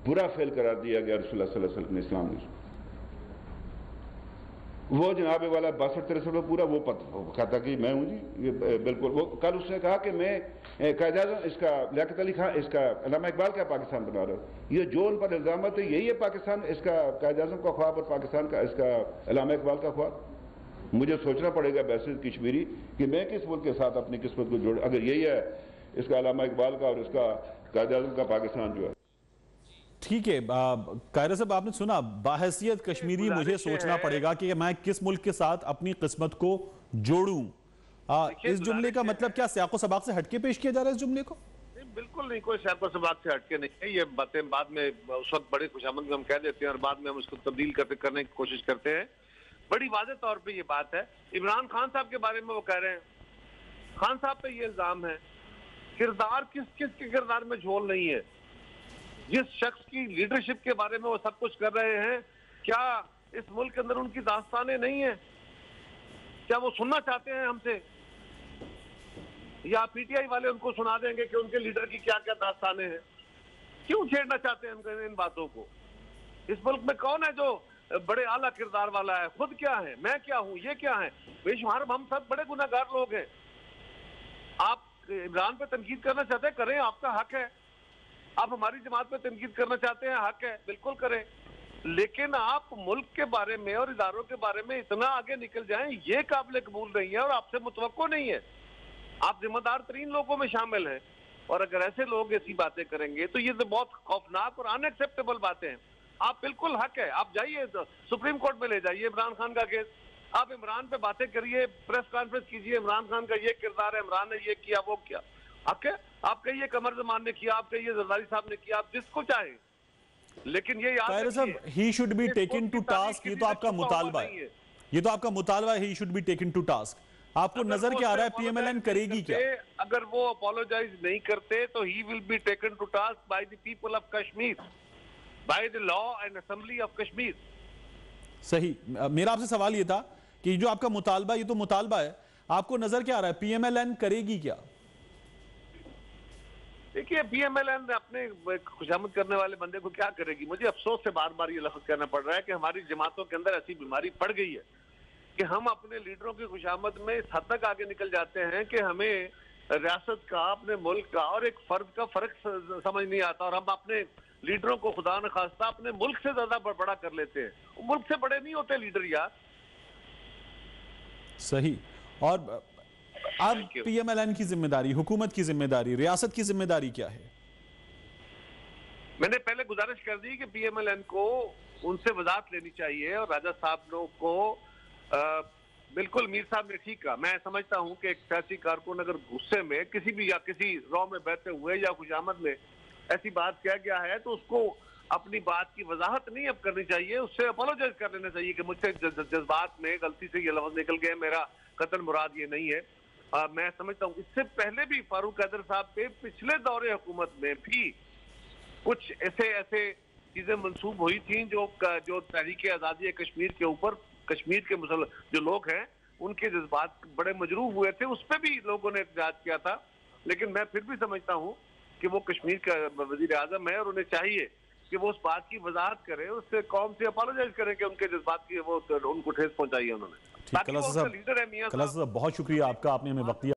बुरा फेल करार दिया गया रसूलुल्लाह सल्लल्लाहु अलैहि वसल्लम ने, इस्लाम ने। वो जनाब वाला 62-63 में पूरा वो कहता कि मैं हूं जी, ये बिल्कुल। वो कल उसने कहा कि मैं कायद-ए-आज़म इसका लियाकत अली खान, इसका अल्लामा इकबाल का पाकिस्तान बना रहा हूं। ये जो उन पर इल्जाम है यही है पाकिस्तान, इसका कायद-ए-आज़म का ख्वाब और पाकिस्तान का इसका अल्लामा इकबाल का ख्वाब। मुझे सोचना पड़ेगा बैसिर कश्मीरी कि मैं किस मुल्क के साथ अपनी किस्मत को जोड़, अगर यही है इसका अल्लामा इकबाल का और इसका कायद-ए-आज़म का पाकिस्तान जो है। ठीक है कायरा साहब, आपने सुना, बाहैसियत कश्मीरी मुझे सोचना पड़ेगा कि मैं किस मुल्क के साथ अपनी किस्मत को जोड़ूं। इस जुमले का मतलब क्या सियाको सबाक से हटके पेश किया जा रहा है इस जुमले को? नहीं, बिल्कुल नहीं, कोई सियाको सबाक से हटके नहीं है। ये बातें बाद में उस वक्त बड़े खुशामद में हम कह देते हैं और बाद में हम उसको तब्दील करने की कोशिश करते हैं। बड़ी वाज़ेह तौर पे ये बात है। इमरान खान साहब के बारे में वो कह रहे हैं, खान साहब पे ये इल्जाम है, किरदार किस के किरदार में झोल नहीं है। जिस शख्स की लीडरशिप के बारे में वो सब कुछ कर रहे हैं, क्या इस मुल्क के अंदर उनकी दास्तानें नहीं है? क्या वो सुनना चाहते हैं हमसे, या पीटीआई वाले उनको सुना देंगे कि उनके लीडर की क्या क्या दास्तानें हैं? क्यों छेड़ना चाहते हैं इन बातों को? इस मुल्क में कौन है जो बड़े आला किरदार वाला है? खुद क्या है, मैं क्या हूं, ये क्या है? बेशुमार हम सब बड़े गुनाहगार लोग हैं। आप इमरान पे तनकीद करना चाहते हैं, करें, आपका हक है। आप हमारी जमात पे तनकीद करना चाहते हैं, हक है, बिल्कुल करें, लेकिन आप मुल्क के बारे में और इदारों के बारे में इतना आगे निकल जाएं, ये काबिल कबूल नहीं है और आपसे मुतवक्को नहीं है। आप जिम्मेदार तरीन लोगों में शामिल हैं और अगर ऐसे लोग ऐसी बातें करेंगे तो ये तो बहुत खौफनाक और अनएक्सेप्टेबल बातें हैं। आप बिल्कुल हक है, आप जाइए सुप्रीम कोर्ट में ले जाइए इमरान खान का केस, आप इमरान पे बातें करिए, प्रेस कॉन्फ्रेंस कीजिए, इमरान खान का ये किरदार है, इमरान ने ये किया, वो किया, हक है। आप कहिए कमर जमान ने किया, आप कहिए जरदारी साहब ने किया, आप जिसको चाहे, लेकिन ये याद रखिए, he should be taken to task. ये तो आपका मुतालबा है, ये तो आपका मुतालबा है, he should be taken to task. आपको नजर क्या आ रहा है पीएमएलएन करेगी क्या? अगर वो अपोलोजाइज नहीं करते तो he will be taken to task by the people of Kashmir, by the law and assembly of Kashmir. सही, मेरा आपसे सवाल ये था कि जो आपका मुतालबा, ये तो मुतालबा है, आपको नजर क्या आ रहा है, पीएमएलएन करेगी क्या? देखिए, पीएमएलएन अपने खुशामद करने वाले बंदे को क्या करेगी? मुझे अफसोस से बार बार ये लफ्ज कहना पड़ रहा है कि हमारी जमातों के अंदर ऐसी बीमारी पड़ गई है कि हम अपने लीडरों की खुशामद में इस हद तक आगे निकल जाते हैं कि हमें रियासत का, अपने मुल्क का और एक फर्द का फर्क समझ नहीं आता, और हम अपने लीडरों को खुदा न खास्ता अपने मुल्क से ज्यादा बड़ा कर लेते हैं। मुल्क से बड़े नहीं होते लीडर यार। सही। और अब पीएमएलएन की जिम्मेदारी, हुकूमत की जिम्मेदारी, रियासत की जिम्मेदारी क्या है? मैंने पहले गुजारिश कर दी कि पीएमएलएन को उनसे वजाहत लेनी चाहिए, और राजा साहब लोग को बिल्कुल मीर साहब ने ठीक कहा। मैं समझता हूं कि एक सियासी कारकुन अगर गुस्से में किसी भी या किसी रॉ में बहते हुए या खुशामद में ऐसी बात किया गया है तो उसको अपनी बात की वजाहत नहीं अब करनी चाहिए, उससे अपोलोजाइज कर लेना चाहिए कि मुझसे जज्बात में गलती से ये लफ्ज निकल गए, मेरा कतल मुराद ये नहीं है। मैं समझता हूँ इससे पहले भी फारूक हैदर साहब पे पिछले दौरे हुकूमत में भी कुछ ऐसे चीजें मंसूब हुई थी जो तहरीक आजादी कश्मीर के ऊपर, कश्मीर के जो लोग हैं उनके जज्बात बड़े मजरूह हुए थे, उस पर भी लोगों ने एहतजाज किया था। लेकिन मैं फिर भी समझता हूँ कि वो कश्मीर का वजीर आजम है और उन्हें चाहिए कि वो उस बात की वजाहत करें, उससे कौम से अपोलोजाइज करें कि उनके जज्बात की वो उनको ठेस पहुंचाई है उन्होंने। लीडर है मियां साहब, बहुत शुक्रिया आपका, आपने हमें वक्त दिया।